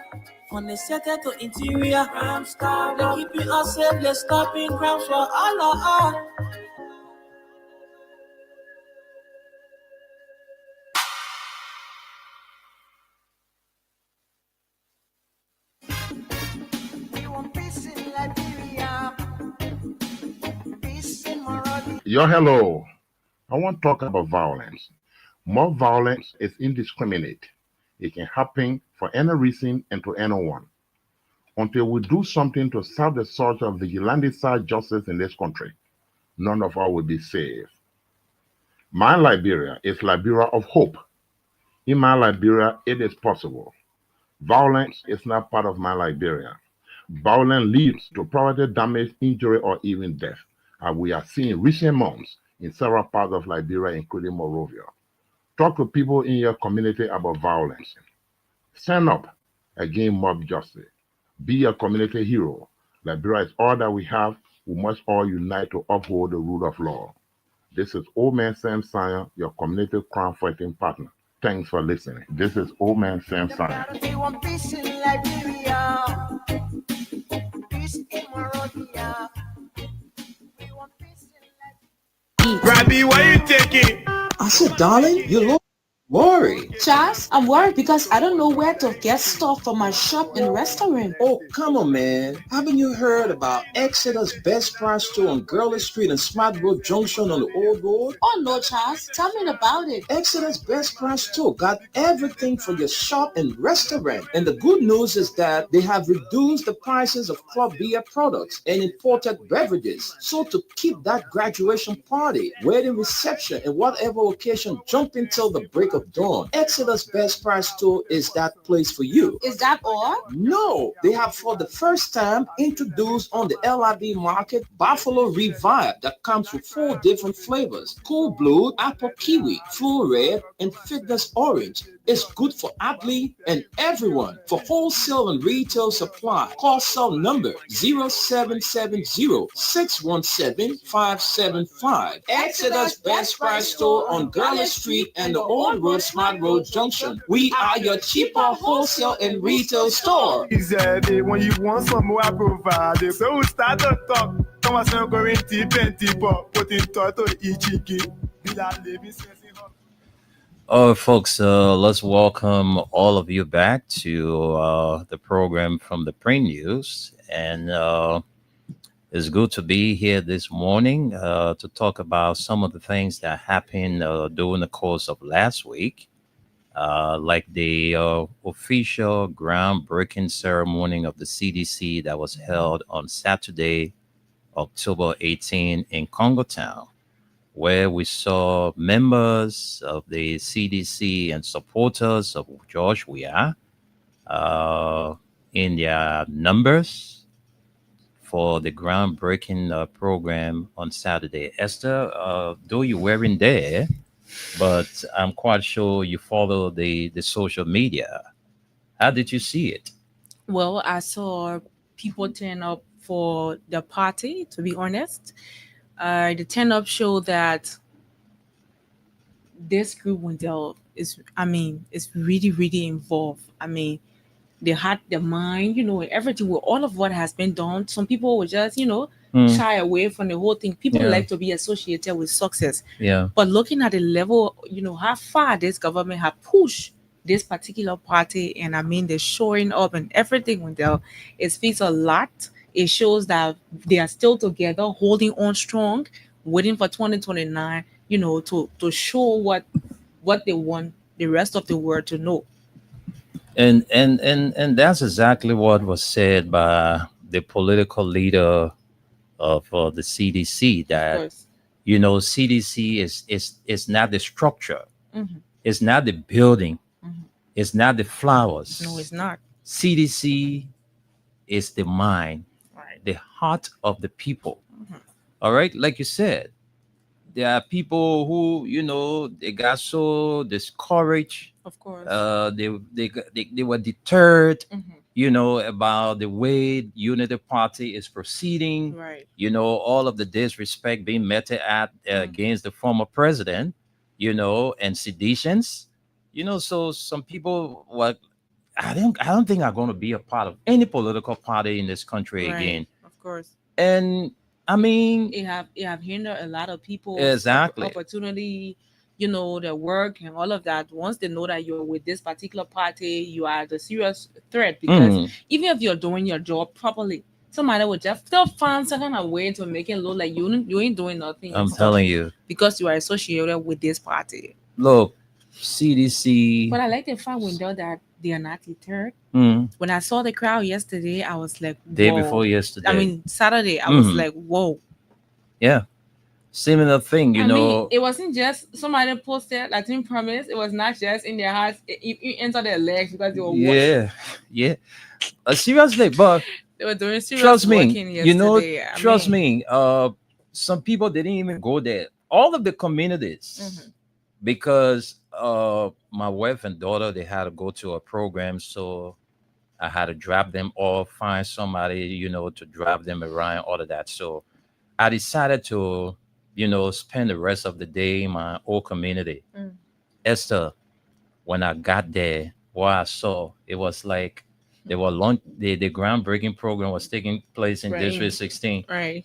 From the center to interior, Crime Stopper, keeping us safe, they're stopping crime for all of us. We want peace in Liberia, peace in Monrovia. Yo, hello. I want to talk about violence. More violence is indiscriminate. It can happen for any reason and to anyone. Until we do something to stop the surge of vigilante-style justice in this country, none of us will be safe. My Liberia is Liberia of hope. In my Liberia, it is possible. Violence is not part of my Liberia. Violence leads to property damage, injury, or even death, as we are seeing recent months in several parts of Liberia, including Monrovia. Talk to people in your community about violence. Stand up against mob justice. Be a community hero. Liberia is all that we have. We must all unite to uphold the rule of law. This is Old Man Sam Sion, your community crime fighting partner. Thanks for listening. This is Old Man Sam Sion. We want peace in Liberia, peace in Monrovia. We want peace in Liberia. Robbie, why you taking? I said, darling, you look worried. Charles, I'm worried because I don't know where to get stuff for my shop and restaurant. Oh, come on, man. Haven't you heard about Exeter's Best Price Store on Gurley Street and Smart Road Junction on the Old Road? Oh, no, Charles. Tell me about it. Exeter's Best Price Store got everything for your shop and restaurant. And the good news is that they have reduced the prices of club beer products and imported beverages. So to keep that graduation party, wedding reception, and whatever occasion jumping till the break of dawn, Exeter's Best Price Store is that place for you. Is that all? No, they have for the first time introduced on the LIB market Buffalo Revive that comes with 4 different flavors: Cool Blue, Apple Kiwi, Full Red, and Fitness Orange. It's good for athlete and everyone. For wholesale and retail supply, call cell number 0770-617-575. Exeter's Best Price Store on Gurley Street and the Old Road Smart Road Junction. We are your cheaper wholesale and retail store. Easy, when you want some more, I provide. So we start to talk. Come on, so go into 20 pop. Put in total Ichiki. Bila living sense. Oh, folks, let's welcome all of you back to the program from the Print News. And it's good to be here this morning to talk about some of the things that happened during the course of last week, like the official groundbreaking ceremony of the CDC that was held on Saturday, October 18 in Congo Town, where we saw members of the CDC and supporters of George Weah in their numbers for the groundbreaking program on Saturday. Esther, though you weren't there, but I'm quite sure you follow the social media. How did you see it? Well, I saw people turn up for the party, to be honest. The turn up showed that this group Wendell is really, really involved. I mean, they had the mind, everything with all of what has been done. Some people will just, shy away from the whole thing. People Yeah. like to be associated with success. Yeah. But looking at the level, how far this government have pushed this particular party, and I mean, they're showing up and everything, Wendell, it speaks a lot. It shows that they are still together, holding on strong, waiting for 2029, to show what they want the rest of the world to know. And that's exactly what was said by the political leader of the CDC, Of that course. CDC is not the structure, Mhm. it's not the building, Mhm. it's not the flowers. No, it's not. CDC is the mind, Right. the heart of the people. Mhm. All right, like you said, there are people who they got so discouraged. Of course. They were deterred, Mhm. about the way Unity Party is proceeding. Right. All of the disrespect being meted at against the former president, and seditions. So some people were. I don't think I'm going to be a part of any political party in this country Right. again. Of course. And I mean, It have hindered a lot of people Exactly. opportunity, their work and all of that. Once they know that you're with this particular party, you are the serious threat, because mm, even if you're doing your job properly, somebody will just still find some kind of way to make it look like you ain't doing nothing I'm and stuff, telling you, because you are associated with this party. look, CDC. But I like the fact, Wendell, that they are not deterred. mm, When I saw the crowd yesterday, I was like, day whoa. before yesterday. I mean, Saturday, I was Mhm. like, whoa. Yeah, similar thing. I mean, it wasn't just somebody posted Latin promise. It was not just in their hearts. It entered their legs because they were working. yeah. Seriously, but They were doing serious trust me, working yesterday. I trust mean, me. Some people didn't even go there. All of the communities, Mhm. because my wife and daughter, they had to go to a program, so I had to drop them off, find somebody, to drive them around, all of that. So I decided to, spend the rest of the day in my old community. Mm. Esther, when I got there, what I saw, it was like they were launch the groundbreaking program was taking place in Right. District 16, right.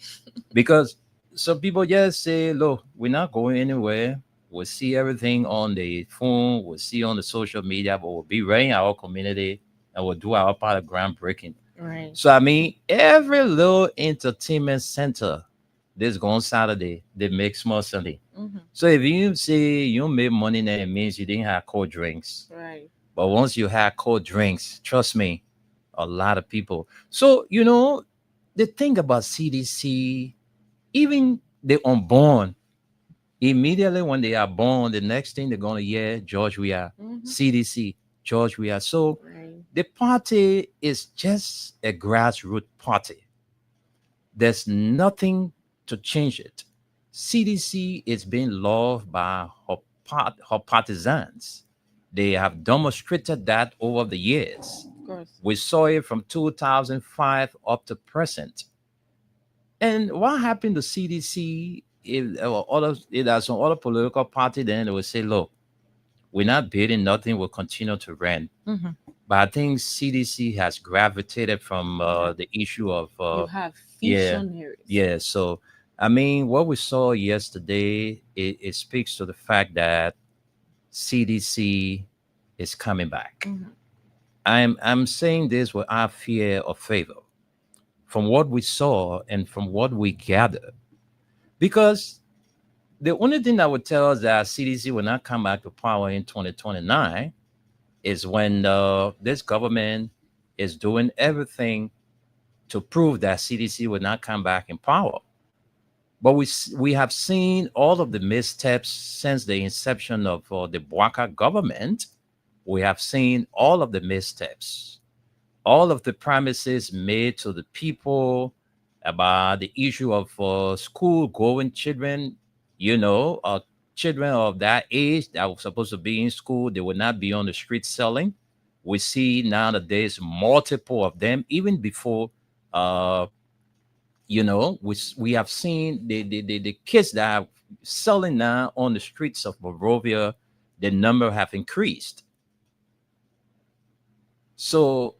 because some people just say, look, we're not going anywhere. We'll see everything on the phone, we'll see on the social media, but we'll be right in our community and we'll do our part of groundbreaking. Right. So I mean, every little entertainment center this going Saturday, they make small Sunday. Mm-hmm. So if you say you made money, then it means you didn't have cold drinks. Right. But once you have cold drinks, trust me, a lot of people. So you know, the thing about CDC, even the unborn, immediately when they are born, the next thing they're gonna hear, George, we are Mm-hmm. CDC, George, we are. So Right. the party is just a grassroots party. There's nothing to change it. CDC is being loved by her partisans. They have demonstrated that over the years. Of course. We saw it from 2005 up to present. And what happened to CDC? There's some other political party, then they will say, look, we're not bidding nothing, we'll continue to rent. Mm-hmm. But I think CDC has gravitated from the issue of You have yeah, visionaries. yeah. So I mean, what we saw yesterday, it speaks to the fact that CDC is coming back. Mhm. I'm saying this without fear or favor, from what we saw and from what we gathered, because the only thing that would tell us that CDC will not come back to power in 2029 is when this government is doing everything to prove that CDC will not come back in power. But we have seen all of the missteps since the inception of the Bouaka government. We have seen all of the missteps, all of the promises made to the people about the issue of school-going children. You know, children of that age that were supposed to be in school, they will not be on the street selling. We see nowadays multiple of them, even before you know, we have seen the kids that are selling now on the streets of Monrovia, the number have increased. So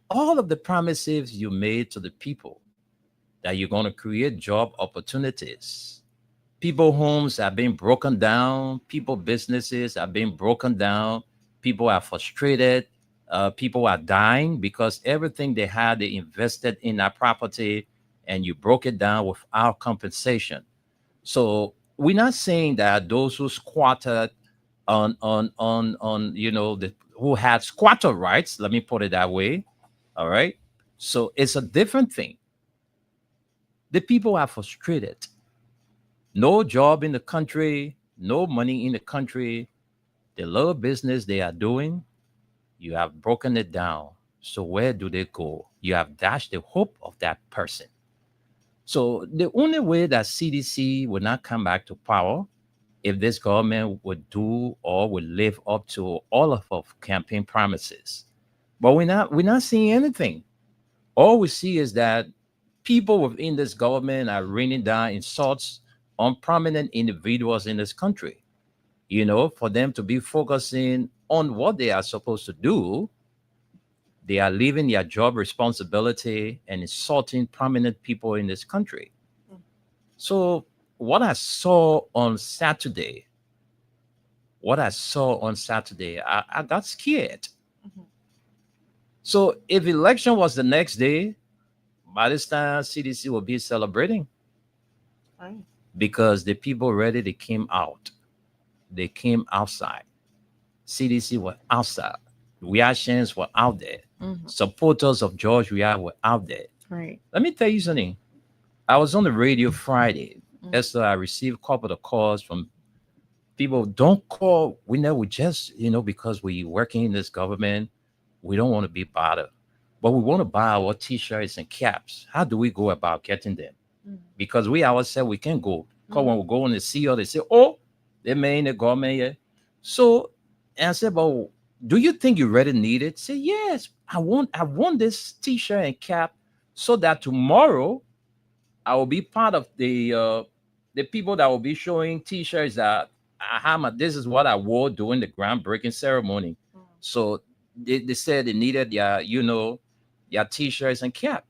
all of the promises you made to the people that you're going to create job opportunities, people homes are being broken down, people businesses are being broken down, people are frustrated, people are dying because everything they had, they invested in that property and you broke it down without compensation. So we're not saying that those who squatted on you know, who had squatter rights, let me put it that way. All right. So it's a different thing. The people are frustrated. No job in the country, no money in the country. The little business they are doing, you have broken it down. So where do they go? You have dashed the hope of that person. So the only way that CDC will not come back to power if this government would do or would live up to all of our campaign promises. But we're not seeing anything. All we see is that people within this government are raining down insults on prominent individuals in this country. You know, for them to be focusing on what they are supposed to do, they are leaving their job responsibility and insulting prominent people in this country. So what I saw on Saturday, I got scared. Mhm. So if election was the next day, by this time CDC will be celebrating Right. because the people already they came out. They came outside. CDC were outside. Reactions were out there. Mhm. Supporters of George Weah were out there. Right. Let me tell you something. I was on the radio Friday. Mm. Esther, I received a couple of calls from people. Don't call. We know we just, you know, because we working in this government, we don't want to be bothered. But we want to buy our t-shirts and caps. How do we go about getting them? Mm. Because we ourselves, we can go. Because when we go on the CEO, they say, oh, they made in the government here. So, and I said, but do you think you really need it? Say, yes, I want this t-shirt and cap so that tomorrow I will be part of the people that will be showing t-shirts that this is what I wore during the groundbreaking ceremony. So they said they needed their t-shirts and cap.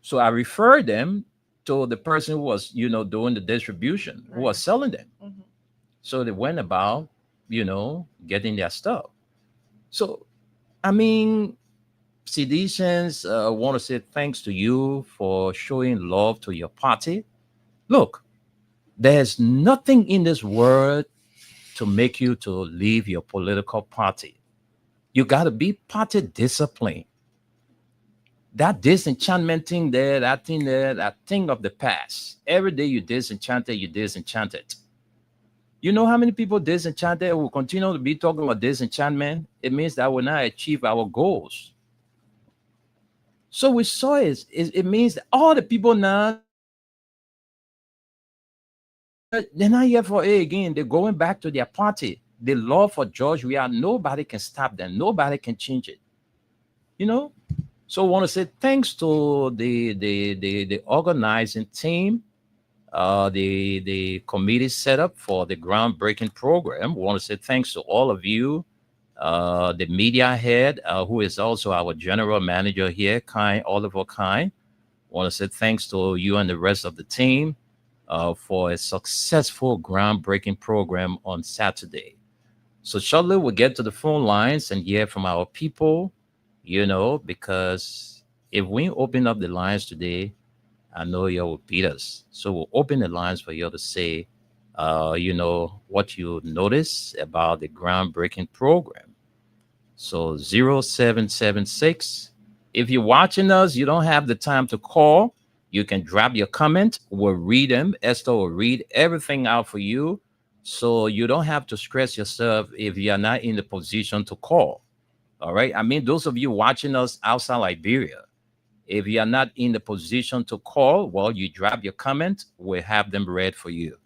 So I referred them to the person who was, doing the distribution, who was selling them. Mhm. So they went about, getting their stuff. So, I mean, citizens want to say thanks to you for showing love to your party. Look, there's nothing in this world to make you to leave your political party. You got to be party disciplined. That disenchantment thing there, that thing there, that thing of the past. Every day you disenchanted, you disenchanted. You know how many people disenchanted will continue to be talking about disenchantment? It means that we'll not achieve our goals. So we saw it means that all the people now, they're not here for it again. They're going back to their party. The law for George Weah, nobody can stop them. Nobody can change it. So I want to say thanks to the organizing team, the committee set up for the groundbreaking program. We want to say thanks to all of you, the media head, who is also our general manager here, Oliver Kine. Want to say thanks to you and the rest of the team for a successful groundbreaking program on Saturday. So shortly we'll get to the phone lines and hear from our people, because if we open up the lines today, I know you will beat us. So we'll open the lines for you to say, what you notice about the groundbreaking program. So 0776. If you're watching us, you don't have the time to call. You can drop your comment. We'll read them. Esther will read everything out for you. So you don't have to stress yourself if you're not in the position to call. All right. I mean, those of you watching us outside Liberia, if you are not in the position to call, well, you drop your comment. We'll have them read for you.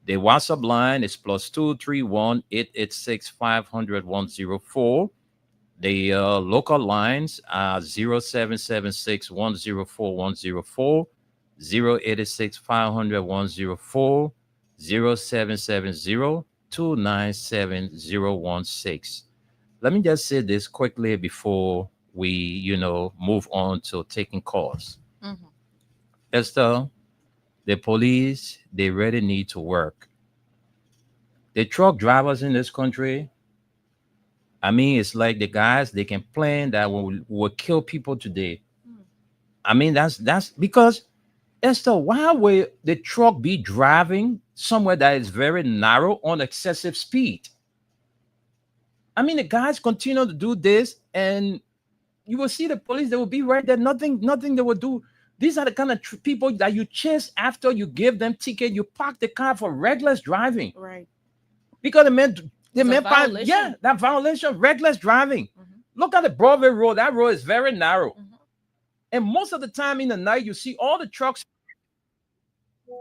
The WhatsApp line is +231 886 500 104. The local lines are 0776 104 104, 086 500 104, 0770 297 016. Let me just say this quickly before we, move on to taking calls. Mm-hmm. Esther, the police, they really need to work. The truck drivers in this country, I mean, it's like the guys, they can plan that we'll kill people today. I mean, that's because, Esther, why will the truck be driving somewhere that is very narrow on excessive speed? I mean, the guys continue to do this, and you will see the police, they will be right there. Nothing they will do. These are the kind of people that you chase after you give them ticket. You park the car for reckless driving. Right. Because that violation, reckless driving. Mm-hmm. Look at the Broadway Road. That road is very narrow. Mm-hmm. And most of the time in the night, you see all the trucks,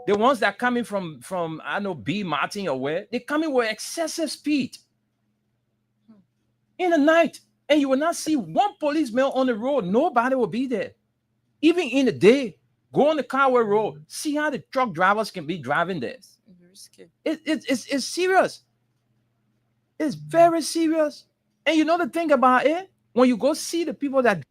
the ones that are coming from I know, B. Martin or where, they're coming with excessive speed in the night. And you will not see one policeman on the road. Nobody will be there. Even in the day, go on the Carway Road. See how the truck drivers can be driving there. It's serious. It's very serious. And you know the thing about it? When you go see the people that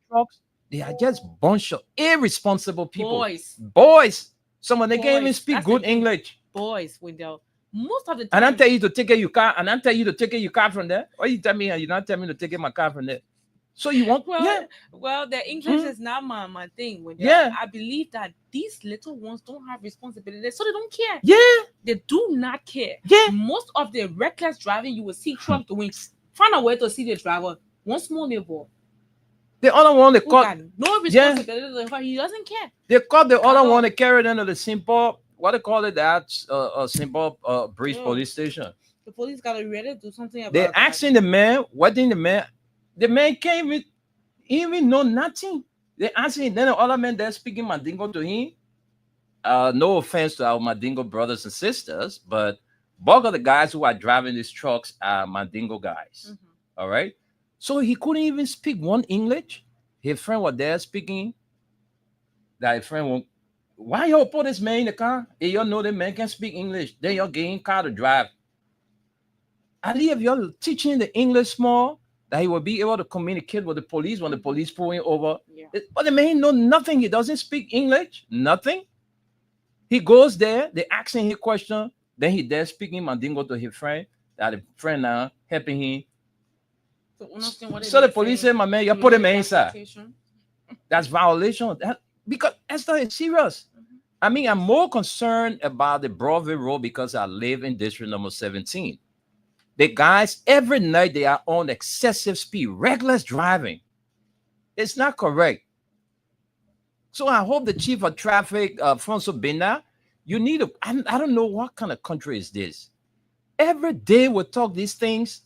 trucks, they are just bunch of irresponsible people. Boys. Some of them can't even speak good English. Boys, Wendell. Most of the time. And I tell you to take your car, and I tell you to take your car from there. Or you tell me, you not tell me to take my car from there. So you want? Well, the English is not my thing. I believe that these little ones don't have responsibility, so they don't care. Yeah, they do not care. Yeah, most of the reckless driving you will see truck doing. Find a way to see the driver. One small neighbor. The other one they caught no responsibility. Yeah. He doesn't care. They caught the other one. They carried into the simple. What they call it? That simple Bridge police station. The police gotta really do something about. They're asking the man. What did the man? The man can't even know nothing. They asking, then the other man they're speaking Mandingo to him. No offense to our Mandingo brothers and sisters, but bulk of the guys who are driving these trucks are Mandingo guys. Mm-hmm. All right. So he couldn't even speak one English. His friend was there speaking. That friend won't. Why you put this man in the car? If you know the man can speak English, then you're getting car to drive. At least if you're teaching the English small, that he will be able to communicate with the police when the police pull him over. Yeah. But the man know nothing. He doesn't speak English. Nothing. He goes there. They asking him question. Then he there speaking Mandingo to his friend. That the friend now helping him. So the police said, my man, you put him inside. That's violation. Because Esther is serious. I mean, I'm more concerned about the Broadway Road because I live in district number 17. The guys, every night they are on excessive speed, reckless driving. It's not correct. So I hope the chief of traffic, Francois Bena, you need to, I don't know what kind of country is this. Every day we talk these things,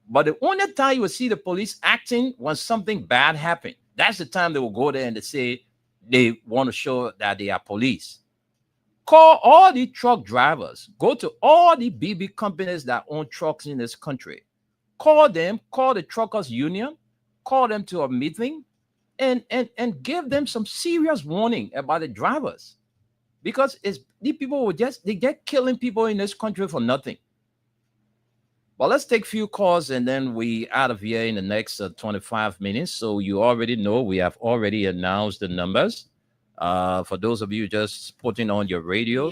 but the only time you will see the police acting when something bad happened. That's the time they will go there and they say they want to show that they are police. Call all the truck drivers. Go to all the BB companies that own trucks in this country. Call them, call the truckers union, call them to a meeting and give them some serious warning about the drivers. Because it's these people will they get killing people in this country for nothing. But let's take a few calls and then we out of here in the next 25 minutes. So you already know we have already announced the numbers. For those of you just putting on your radio,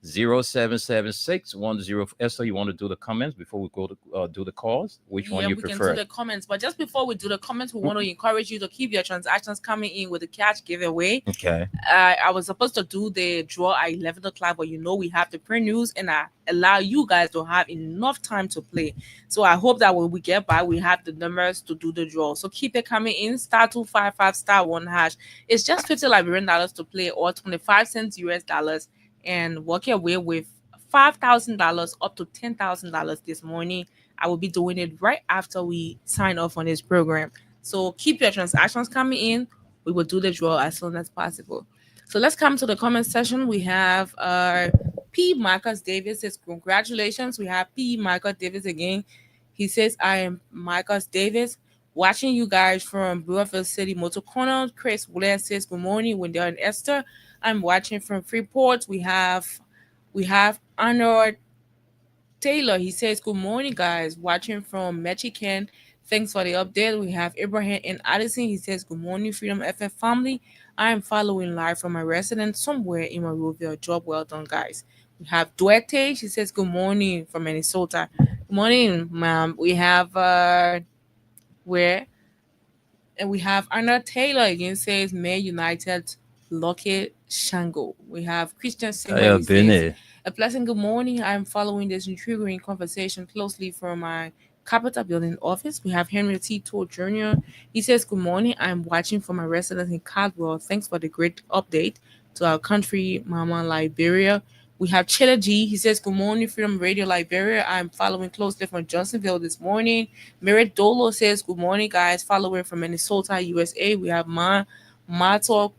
077610. Esther, you want to do the comments before we go to do the calls? Which one you prefer? We can do the comments, but just before we do the comments, we want to encourage you to keep your transactions coming in with the cash giveaway. Okay. I was supposed to do the draw at 11 o'clock, but we have the print news and I allow you guys to have enough time to play. So I hope that when we get by, we have the numbers to do the draw. So keep it coming in, *255 *1#. It's just $50 Liberian dollars to play or 25 cents US dollars. And walk away with $5,000 up to $10,000 this morning. I will be doing it right after we sign off on this program. So keep your transactions coming in. We will do the draw as soon as possible. So let's come to the comment section. We have P. Marcus Davis says, congratulations. We have P. Marcus Davis again. He says, I am Marcus Davis, watching you guys from Brewerville City Motor Corner. Chris Blair says, good morning, Wendell and Esther. I'm watching from Freeport. We have Arnold Taylor. He says, good morning, guys. Watching from Michigan. Thanks for the update. We have Abraham and Addison. He says, good morning, Freedom FM family. I am following live from my residence somewhere in Monrovia. Job well done, guys. We have Duarte. She says, good morning from Minnesota. Good morning, ma'am. We have we have Arnold Taylor again says, May United Lucky Shango. We have Christian Singer. Says, a pleasant good morning. I'm following this intriguing conversation closely from my Capitol Building office. We have Henry T. Todd Jr. He says, good morning. I'm watching from my residence in Caldwell. Thanks for the great update to our country, Mama Liberia. We have Chilla G. He says, good morning, Freedom Radio Liberia. I'm following closely from Johnsonville this morning. Merritt Dolo says, good morning, guys. Following from Minnesota, USA. We have Mato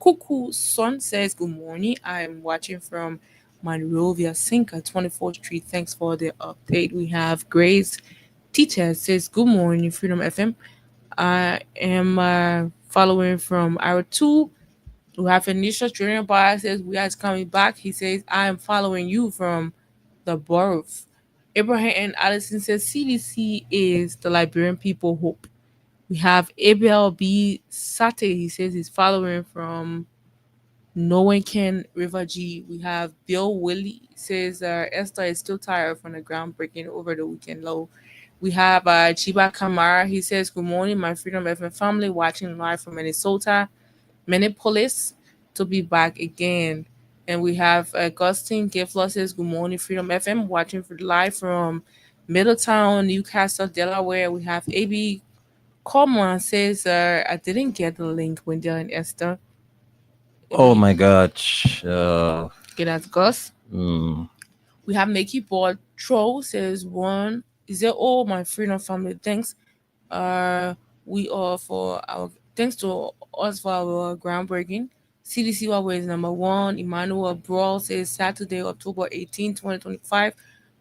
Kuku Son says, good morning. I'm watching from Monrovia, Cinca, 24th Street. Thanks for the update. We have Grace Teacher says, good morning, Freedom FM. I am following from our 2. We have Anisha Junior Bar says, we are coming back. He says, I am following you from the borough. Abraham and Allison says, CDC is the Liberian people hope. We have Abel B. Sate. He says he's following from Nowenken River G. We have Bill Willie. Says Esther is still tired from the groundbreaking over the weekend low. We have Chiba Kamara. He says, good morning, my Freedom FM family, watching live from Minnesota, Minneapolis, to be back again. And we have Augustine Gifler says, good morning, Freedom FM, watching live from Middletown, Newcastle, Delaware. We have AB Coleman says, I didn't get the link, Wendell and Esther. Oh my God. Okay, that's Gus. We have Mickey Ball Troll says, one. Is there all my Freedom family? Thanks. We are for our thanks to us for our groundbreaking. CDC Huawei is number 1. Emmanuel Brawl says Saturday, October 18, 2025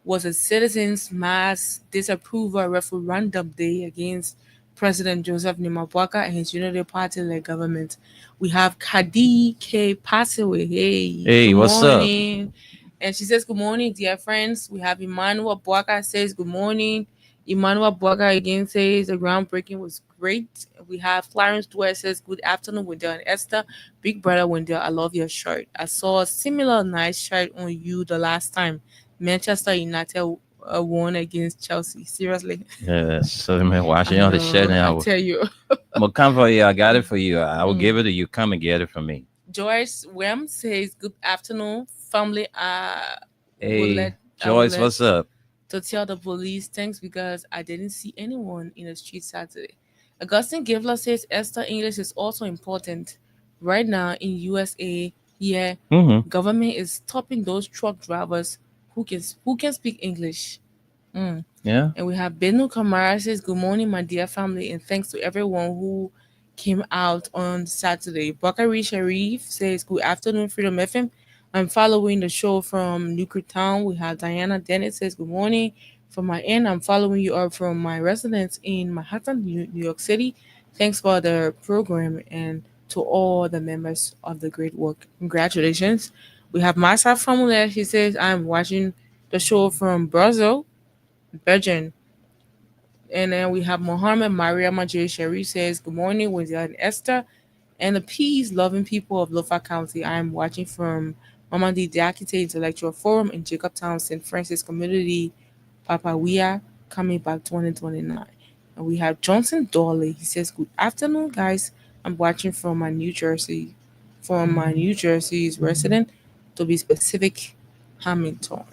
was a citizens mass disapproval referendum day against President Joseph Nimabwaka and his Unity Party-led government. We have Kadi K. Passaway. Hey, what's morning. Up? And she says, good morning, dear friends. We have Emmanuel Bwaka says, good morning. Emmanuel Bwaka again says the groundbreaking was great. We have Clarence Dwyer says, good afternoon, Wendell and Esther. Big brother Wendell, I love your shirt. I saw a similar nice shirt on you the last time. Manchester United won against Chelsea. Seriously. Yes. So man, I watching on the shed know. I now. tell you. But come for you. I got it for you. I will give it to you. Come and get it from me. Joyce Wem says, "Good afternoon, family. I will Hey, let Joyce, what's up? to tell the police thanks because I didn't see anyone in the street Saturday." Augustine Givler says Esther English is also important. Right now in USA, Mm-hmm. government is stopping those truck drivers who can speak English. Yeah. And we have Benu Kamara says, "Good morning, my dear family, and thanks to everyone who came out on Saturday." Bakari Sharif says, "Good afternoon, Freedom FM. I'm following the show from Newtown." We have Diana Dennett says, "Good morning. From my end, I'm following you up from my residence in Manhattan, New York City. Thanks for the program and to all the members of the great work. Congratulations." We have Masa Famula. She says, "I'm watching the show from Brazil, Belgium." And then we have Mohammed Maria Majay Sherry says, "Good morning, Wendy and Esther, and the peace loving people of Lofa County. I'm watching from Mamadi Diakite Intellectual Forum in Jacobtown, St. Francis Community, Papawea, coming back 2029. And we have Johnson Dolly. He says, "Good afternoon, guys. I'm watching from my New Jersey's resident, to be specific, Hamilton."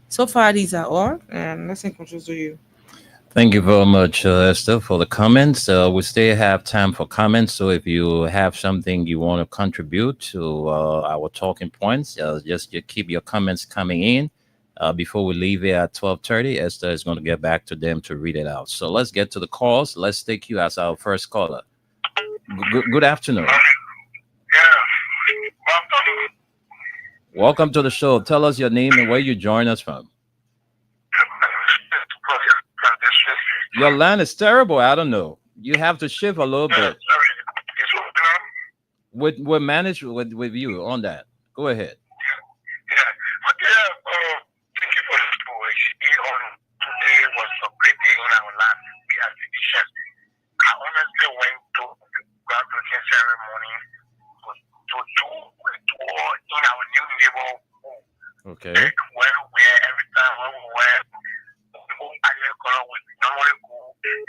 So far, these are all, and let's introduce to you. Thank you very much, Esther, for the comments. We still have time for comments. So if you have something you want to contribute to our talking points, just you keep your comments coming in. Before we leave here at 12:30, Esther is going to get back to them to read it out. So let's get to the calls. Let's take you as our first caller. Good afternoon. Welcome to the show. Tell us your name and where you join us from. Your line is terrible. I don't know. You have to shift a little bit. We'll manage with you on that. Go ahead. Thank you for the school. Today was a great day on our land. We had tradition. I honestly went to the graduation ceremony to do a tour in our new neighborhood. Okay. Where every time when we went, we normally go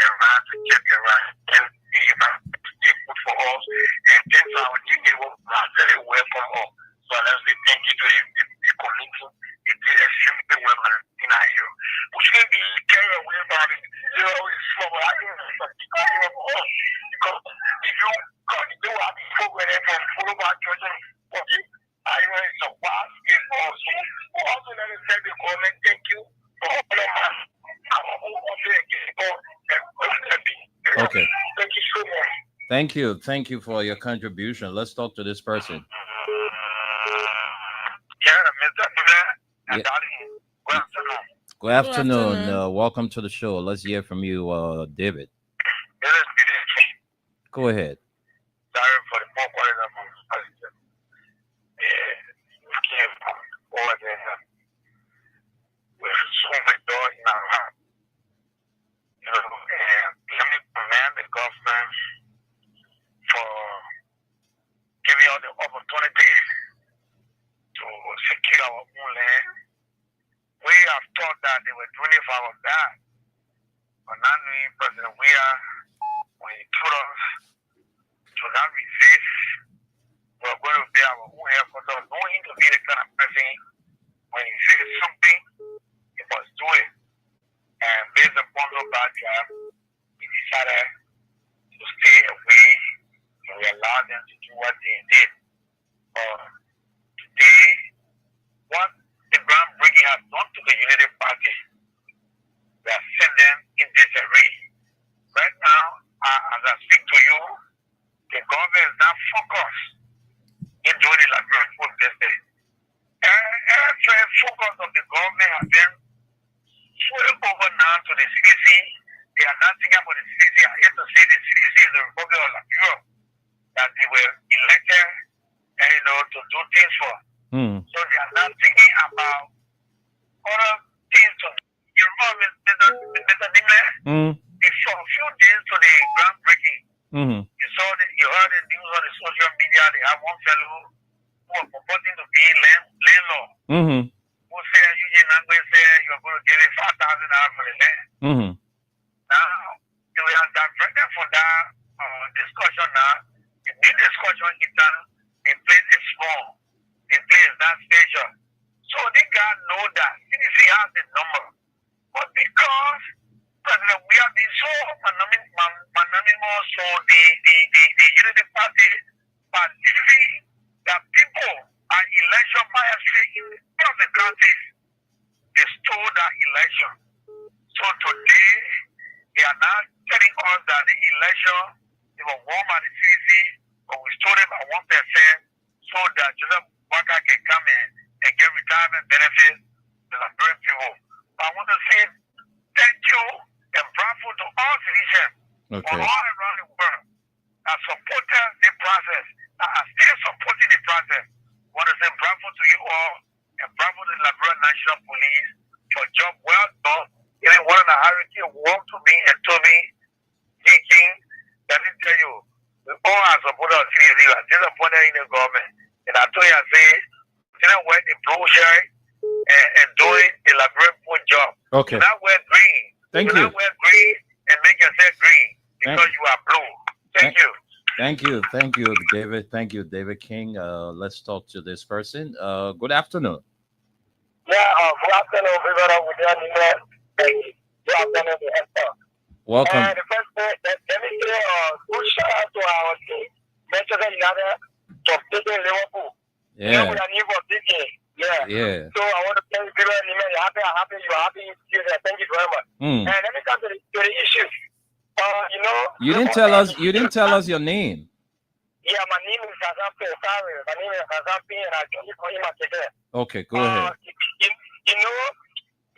around to check around and they put for us. And things our new neighborhood are very welcome us. So let's say thank you to the community. It did extremely well in our area. We shouldn't be carried away about it. You know, it's for our because if you do have a program from follow our church, I know it's a vast case also. Also, let us tell the government thank you for all of us. Okay. Thank you so much. Thank you. Thank you for your contribution. Let's talk to this person. Yeah, Yeah. good afternoon. Good afternoon. Welcome to the show. Let's hear from you, David. Go ahead. Sorry for the poor quality of my position. We came over there with so much joy in our heart. You know, and let me commend the government for giving us the opportunity to secure our own land. We have thought that they were doing it for our God. But now President Weah, when he told us to not resist, we're going to be our own effort of knowing to be the kind of person when he says something, he must do it. And based upon the background, we decided to stay away and we allowed them to do what they did. Today, what the groundbreaking has done to the Unity Party, we have sent them in disarray. Right now, as I speak to you, the government is now focused in doing the Liberian food business. Every focus of the government has been switched over now to the CDC. They are not thinking about the CDC. I hate to say the CDC is the Republic of Liberia, that they were elected to do things for. So they are not thinking about other things to do. You remember, Mr. Nimle? Before a few days to the groundbreaking, you heard the news on the social media. They have one fellow who was purporting to be landlord, who say, Eugene Nangwe say, you're going to give me $5,000 for the land. Mm-hmm. Now, we are diverted from that discussion now. The big discussion is that the place is small. The place is that special. So the guy know that CDC has the number. But because President, we have been so anonymous, so the Unity Party believing that people are election bias in one of the counties. They stole that election. So today, they are now telling us that the election, they were won by the CDC, but we stole it by 1% so that Joseph Waka can come in and get retirement benefits to the Liberian people. But I want to say thank you and bravo to all citizens all around the world that supported the process, that are still supporting the process. I want to say bravo to you all and bravo to the Liberian National Police for a job well done. Even one of the hierarchy walked to me and told me, thinking, let me tell you, we all are supporters of CDC, we are disappointed in the government. And I told you, I say, didn't wear the blue shirt and doing the Liberian job. Okay. Do not wear green. Thank Do you. not wear green and make yourself green because you are blue. Thank you. Thank you, David. Thank you, David King. Let's talk to this person. Good afternoon. Yeah, good afternoon, everybody. Good afternoon, Welcome. And the first thing, let me say good shout out to our team, Manchester United, for beating Liverpool. Yeah. We are new for this game. Yeah. Yeah. So I want to thank you, you're happy, you're happy. Thank you very much. Mm. And let me come to the issues. You didn't tell us your name. Yeah, my name is Hazampi. Sorry, my name is Hazampi, and I can call him today. Okay, go ahead. You know,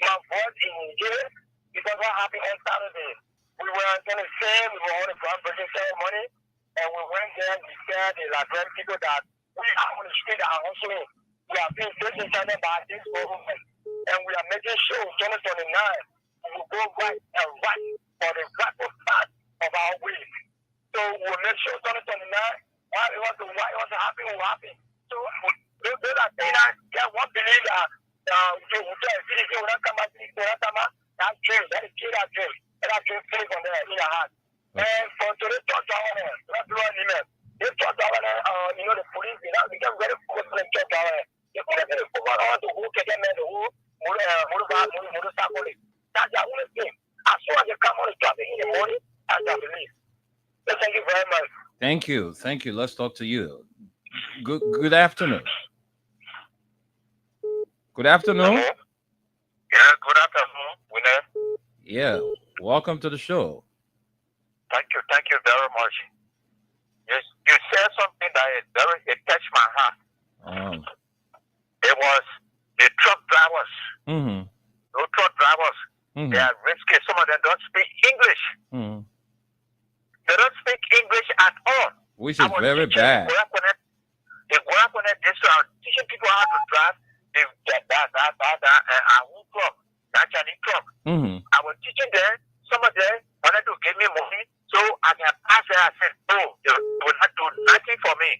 my voice in here because what happened on Saturday? We were going to say we were on a groundbreaking ceremony, and we went there and we said the Liberian people that we are on the street are hustling. We are being disenchanted by this government, and we are making sure 2029 we will go right and right for the rightful path of our way. So we'll make sure 2029, why it was happen will happen. So those are saying that they won't believe that CDC will not come back, that's true, that is true, that's true. And that's true, place on there in your heart. And for today's church hour, let's do an email. This church hour, the police, we get very focused on the church hour. They put it in the focus on the who can get men, the who, that's the only thing. As soon as you come on the traffic in the morning, I can believe. So thank you very much. Thank you. Let's talk to you. Good afternoon. Good afternoon. Hello? Yeah, good afternoon, Winner. Yeah, welcome to the show. Thank you very much. Yes, you said something that it touched my heart. It was the truck drivers. Mm-hmm. Those truck drivers, Mm-hmm. they are risky. Some of them don't speak English. Mm-hmm. They don't speak English at all. Which is very bad. They work on it. They start teaching people how to drive. They get that, and I won't truck. That's a truck. Mm-hmm. I was teaching them. Some of them wanted to give me money so I can pass it. I said, no, you will not do nothing for me.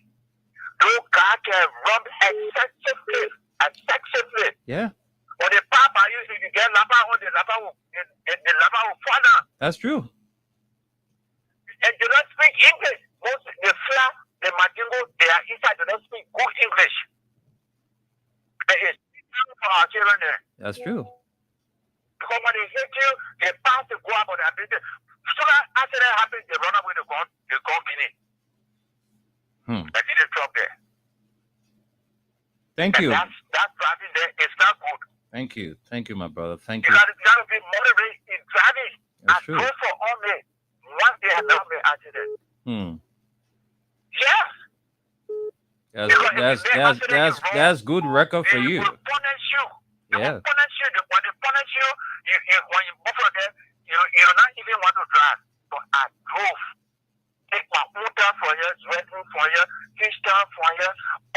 Those cars can run excessively. Yeah. When the papa usually you get lapa on the lapa will fall down. That's true. And they don't speak English. Most the flat, the Madingo, they are inside, they don't speak good English. It's for our children there. That's true. Because when they hit you, they pass the go up on their business. So after that happens, they run away, they go Guinea. They did a truck there. Thank you. That driving there is not good. Thank you, my brother. Thank You you. gotta be motivated in driving. That's I true. drove for all me. One day I never been accident. Yes. That's good record for you. They will punish you. Yeah. When they punish you, when you move from there, you not even want to drive. But I drove. Take my motor for you, sweating for you, Kingston for you,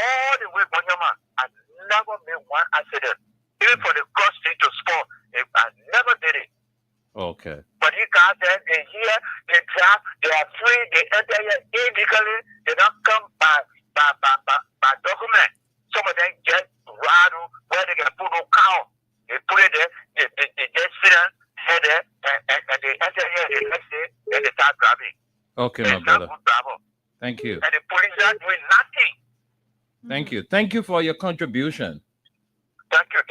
all the way from your man. I never made one accident. Even for the cross street to sport, I never did it. Okay. But you guys there, they hear, they drive, they are free, they enter here illegally, they don't come by document. Some of them get rattled where they can put no cow. Okay, There's my no brother. good bravo. Thank you. And the police are doing nothing. Thank you. Thank you for your contribution. Thank you,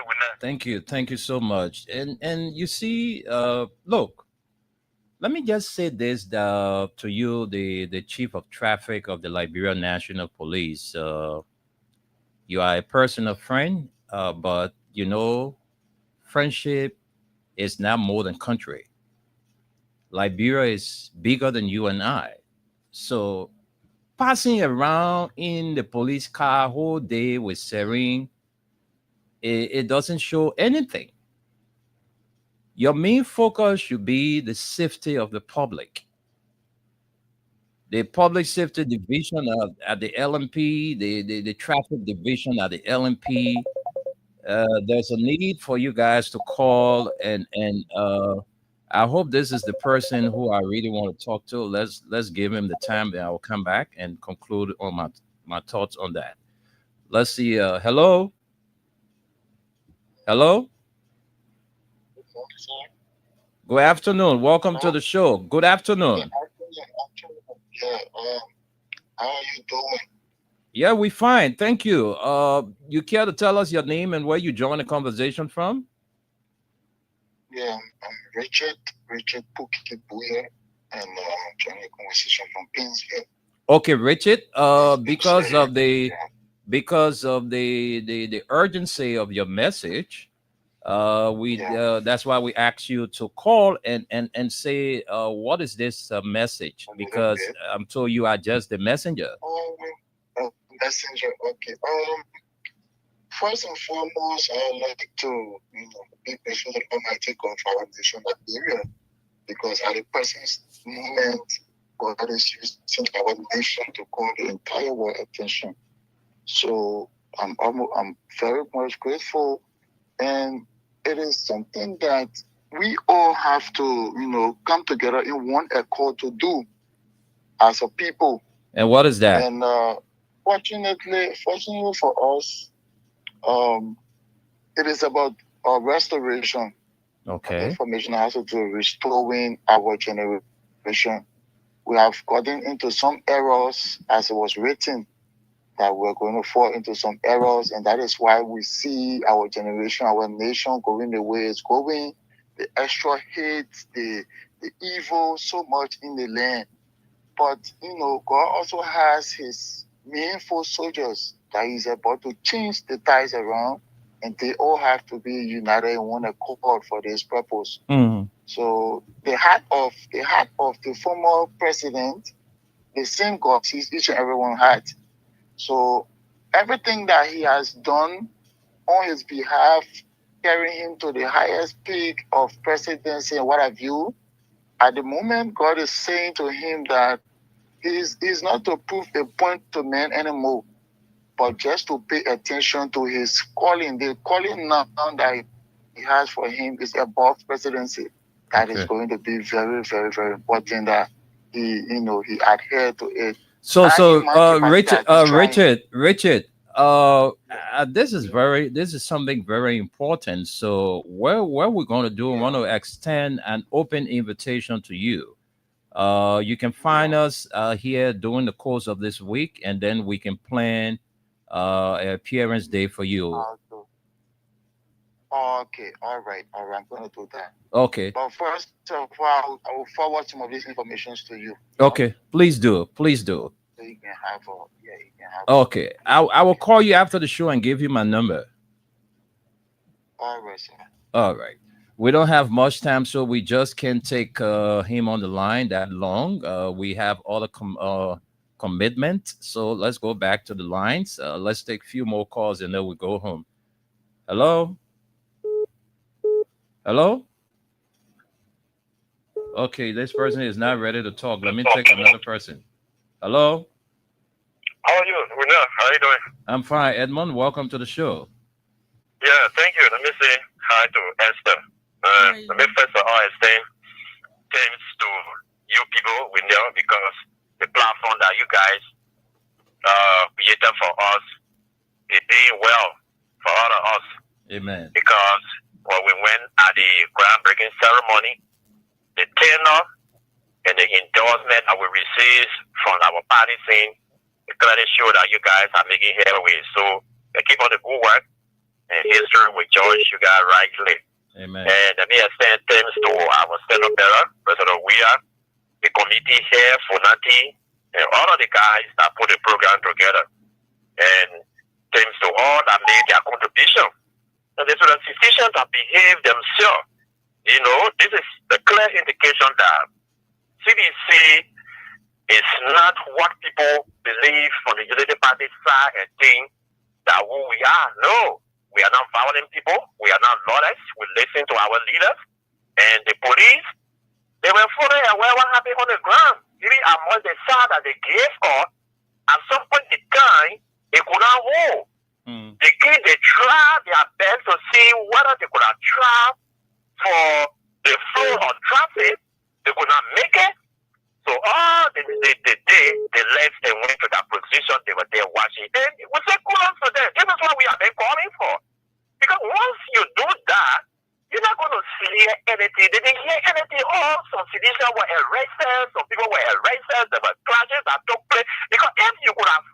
Winner. Thank you so much. And you see, look, let me just say this to you, the chief of traffic of the Liberia National Police. You are a personal friend, but you know, friendship is now more than country. Liberia is bigger than you and I. So passing around in the police car whole day with Serene, it doesn't show anything. Your main focus should be the safety of the public. The public safety division at the LMP, the traffic division at the LMP. There's a need for you guys to call and I hope this is the person who I really want to talk to. Let's give him the time, and I will come back and conclude on my thoughts on that. Let's see. Hello. Good afternoon. Welcome to the show. Good afternoon. Yeah, how are you doing? Yeah, we fine. Thank you. You care to tell us your name and where you joined the conversation from? Yeah, I'm Richard Pukibuya, and I'm joining the conversation from Painesville. Okay, Richard. Because of the urgency of your message, that's why we asked you to call and say what is this message, because I'm told you are just the messenger. Messenger. Okay. First and foremost, I would like to be patient with Almighty God for our nation, Liberia, because at the present moment, God is using our nation to call the entire world attention. So I'm very much grateful, and it is something that we all have to come together in one accord to do as a people. And what is that? And fortunately for us, it is about restoration. Okay. Information has to do with restoring our generation. We have gotten into some errors, as it was written, that we're going to fall into some errors, and that is why we see our generation, our nation going the way it's going. The extra hate, the evil so much in the land. But God also has his meaningful soldiers that he's about to change the ties around, and they all have to be united in one accord for this purpose. Mm-hmm. So the heart of the former president, the same God sees each and everyone heart. So everything that he has done on his behalf, carrying him to the highest peak of presidency and what have you, at the moment God is saying to him that he's not to prove a point to men anymore, but just to pay attention to his calling. The calling now that he has for him is above presidency. That is going to be very, very, very important that he adhere to it. So Richard, this is something very important. So where we're going to do, we want to extend an open invitation to you. You can find us here during the course of this week, and then we can plan an appearance day for you. Okay, all right, I'm going to do that. Okay. But first of all, I will forward some of these informations to you. Okay, please do. So you can have Okay, I will call you after the show and give you my number. All right, sir. All right. We don't have much time, so we just can't take him on the line that long. We have other commitment, so let's go back to the lines. Let's take a few more calls and then we go home. Hello? Okay, this person is not ready to talk. Let me take another person. Hello? How are you? How are you doing? I'm fine. Edmund, welcome to the show. Yeah, thank you. Let me say hi to Esther. Let me first of all extend thanks to you people with them, because the platform that you guys created for us is doing well for all of us. Amen. Because when we went at the groundbreaking ceremony, the tenor and the endorsement that we receive from our party scene, it clearly show that you guys are making headway. So keep on the good work, and history will judge you guys rightly. Amen. And let me extend thanks to our Senate Bearer, President Weir, the committee here, Funati, and all of the guys that put the program together. And thanks to all that made their contribution. And the institutions that behave themselves. You know, this is the clear indication that CDC is not what people believe from the Unity Party side and think that who we are. No, we are not violent people. We are not lawless. We listen to our leaders. And the police, they were fully aware what happened on the ground. Even among the side that they gave us, at some point in time, they could not hold. They tried their best to see whether they could have tried for the flow of traffic. They could not make it. So all they did, they left and went to that position. They were there watching. And we said, kudos for them. This is what we have been calling for. Because once you do that, you're not going to hear anything. They didn't hear anything. Oh, some citizens were arrested. Some people were arrested. There were clashes that took place. Because if you could have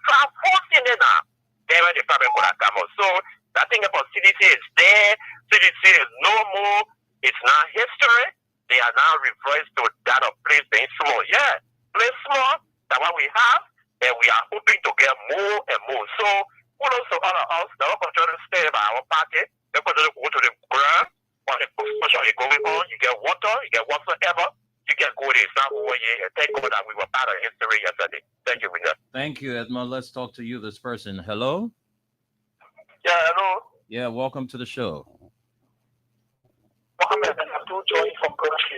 tried forcing it now, then the problem could have come out. So that thing about CDC is there. CDC is no more. It's now history. They are now reversed to that of place being small. Yeah, play small. That's what we have. And we are hoping to get more and more. So kudos to all of us. They're all trying to stay by our party. They're going to go to the ground. When the construction is going on, you get water, you get whatsoever. You get good. It's not over here. And thank God that we were part of history yesterday. Thank you, Winner. Thank you, Edmond. Let's talk to you, this person. Hello? Yeah, hello. Yeah, welcome to the show. Mohammed and Abdul Joy from Karachi.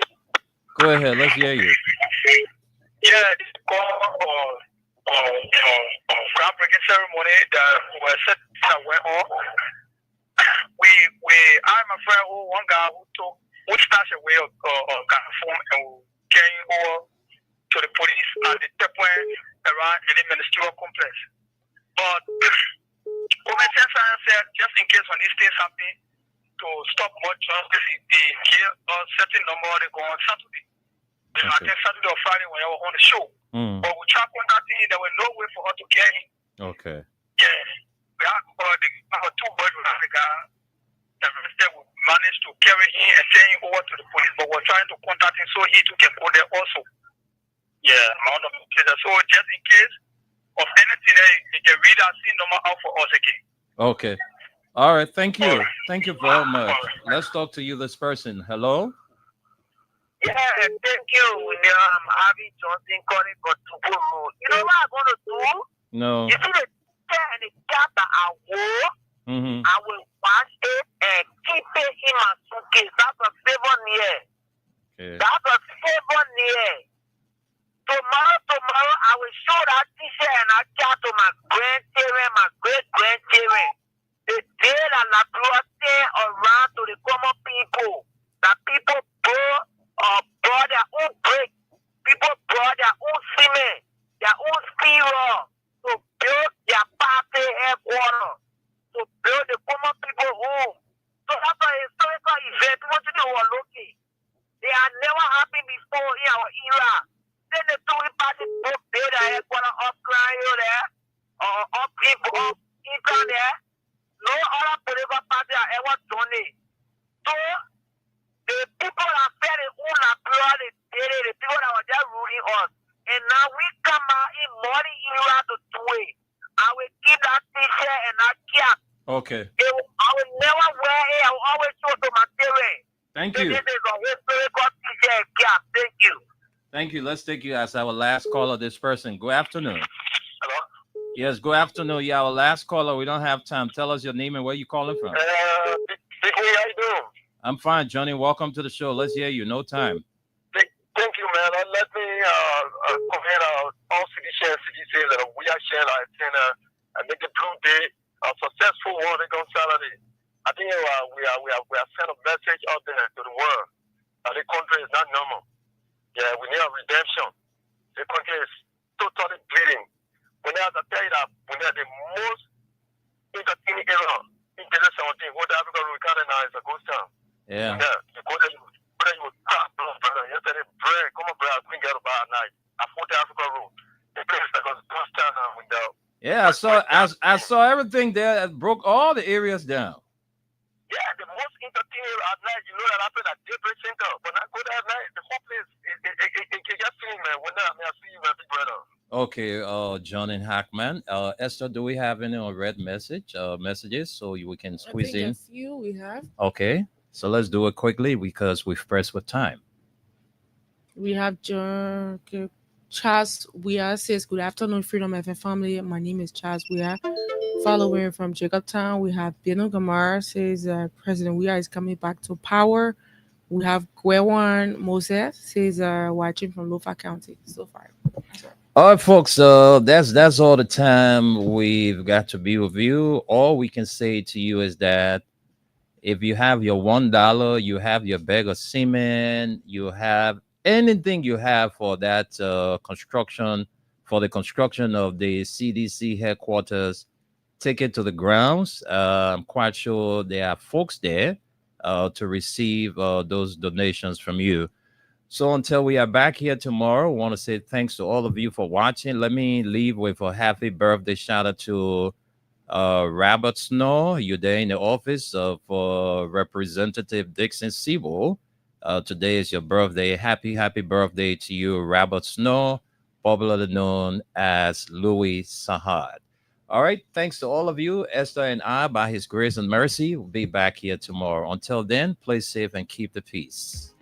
Go ahead. Let's hear you. Yeah, this call on groundbreaking ceremony that was set that went on. I am a friend one guy who stashed away a phone and carrying over to the police at the checkpoint around the ministerial complex. But common sense said, just in case when these things happen, to stop more justice, they hear a certain number, they go on Saturday. I think Saturday or Friday when they were on the show. But we tried contacting him, there was no way for her to get in. Okay. Yeah. We had our two boys with Africa. Instead, we managed to carry him and send him over to the police, but we're trying to contact him so he too can go there also. Yeah, amount of cases. So just in case of anything, he can read our scene number out for us again. Okay. All right. Thank you. Thank you very much. Let's talk to you, this person. Hello? Yeah, thank you, William. I'm Abby Johnson calling for tomorrow. You know what I'm going to do? No. You see the chair and the cap that I wore? I will wash it and keep it in my suitcase. That's a favor near. Okay. That's a favor near. Tomorrow, I will show that t-shirt and that cap to my grandchildren, my great-grandchildren. The day that I brought around to the common people, that people brought their own brick, people brought their own cement, their own steel to build their party headquarters, to build the common people home. So that's a historical event. People today who are looking, they have never happened before in our era. Then the two party both build their headquarters up Grand there, or up Eastern there. No other political party have ever done it. So the people that fed the own blood, the people that were just ruling us. And now we come out in modern era to do it. I will keep that t-shirt and that cap. Okay. I will never wear it. I will always show to my parents. Thank you. This is a historical t-shirt and cap. Thank you. Thank you. Let's take you as our last caller, this person. Good afternoon. Hello? Yes, good afternoon. You're our last caller. We don't have time. Tell us your name and where you calling from. Big way, how you doing? I'm fine, Johnny. Welcome to the show. Let's hear you. No time. Thank you, man. Let me commend all CDCs that we are sharing our antenna and make the Blue Day a successful one on Saturday. I think we are sent a message out there to the world that the country is not normal. Yeah, we need a redemption. The country is totally bleeding. When I tell you that we are the most entertaining era in 2017, what Africa recorded now is a ghost town. Yeah. Yeah. You go there, you will stop, brother. Yesterday, bread, come get about night. I fought the Africa Road. The place that was just down without. Yeah, I saw everything there that broke all the areas down. Yeah, the most entertaining at night, you know that happened at Daybreak Center. When I go there at night, the whole place, it just feeling, man. When I see you, my big brother. Okay, John and Hackman. Esther, do we have any red messages so we can squeeze in? A few we have. Okay, so let's do it quickly because we've pressed with time. We have Charles Weir says, "Good afternoon, Freedom FM family. My name is Charles Weir. Following from Jacobtown, we have Bino Gamar says President Weir is coming back to power. We have Gwewan Moses says watching from Lofa County so far. All right, folks. That's all the time we've got to be with you. All we can say to you is that if you have your $1, you have your bag of cement, you have anything you have for that construction, for the construction of the CDC headquarters, take it to the grounds. I'm quite sure there are folks there to receive those donations from you. So until we are back here tomorrow, I want to say thanks to all of you for watching. Let me leave with a happy birthday shout out to Robert Snow. You're there in the office of Representative Dixon Siebel. Today is your birthday. Happy birthday to you, Robert Snow, popularly known as Louis Sahad. All right. Thanks to all of you. Esther and I, by his grace and mercy, will be back here tomorrow. Until then, play safe and keep the peace.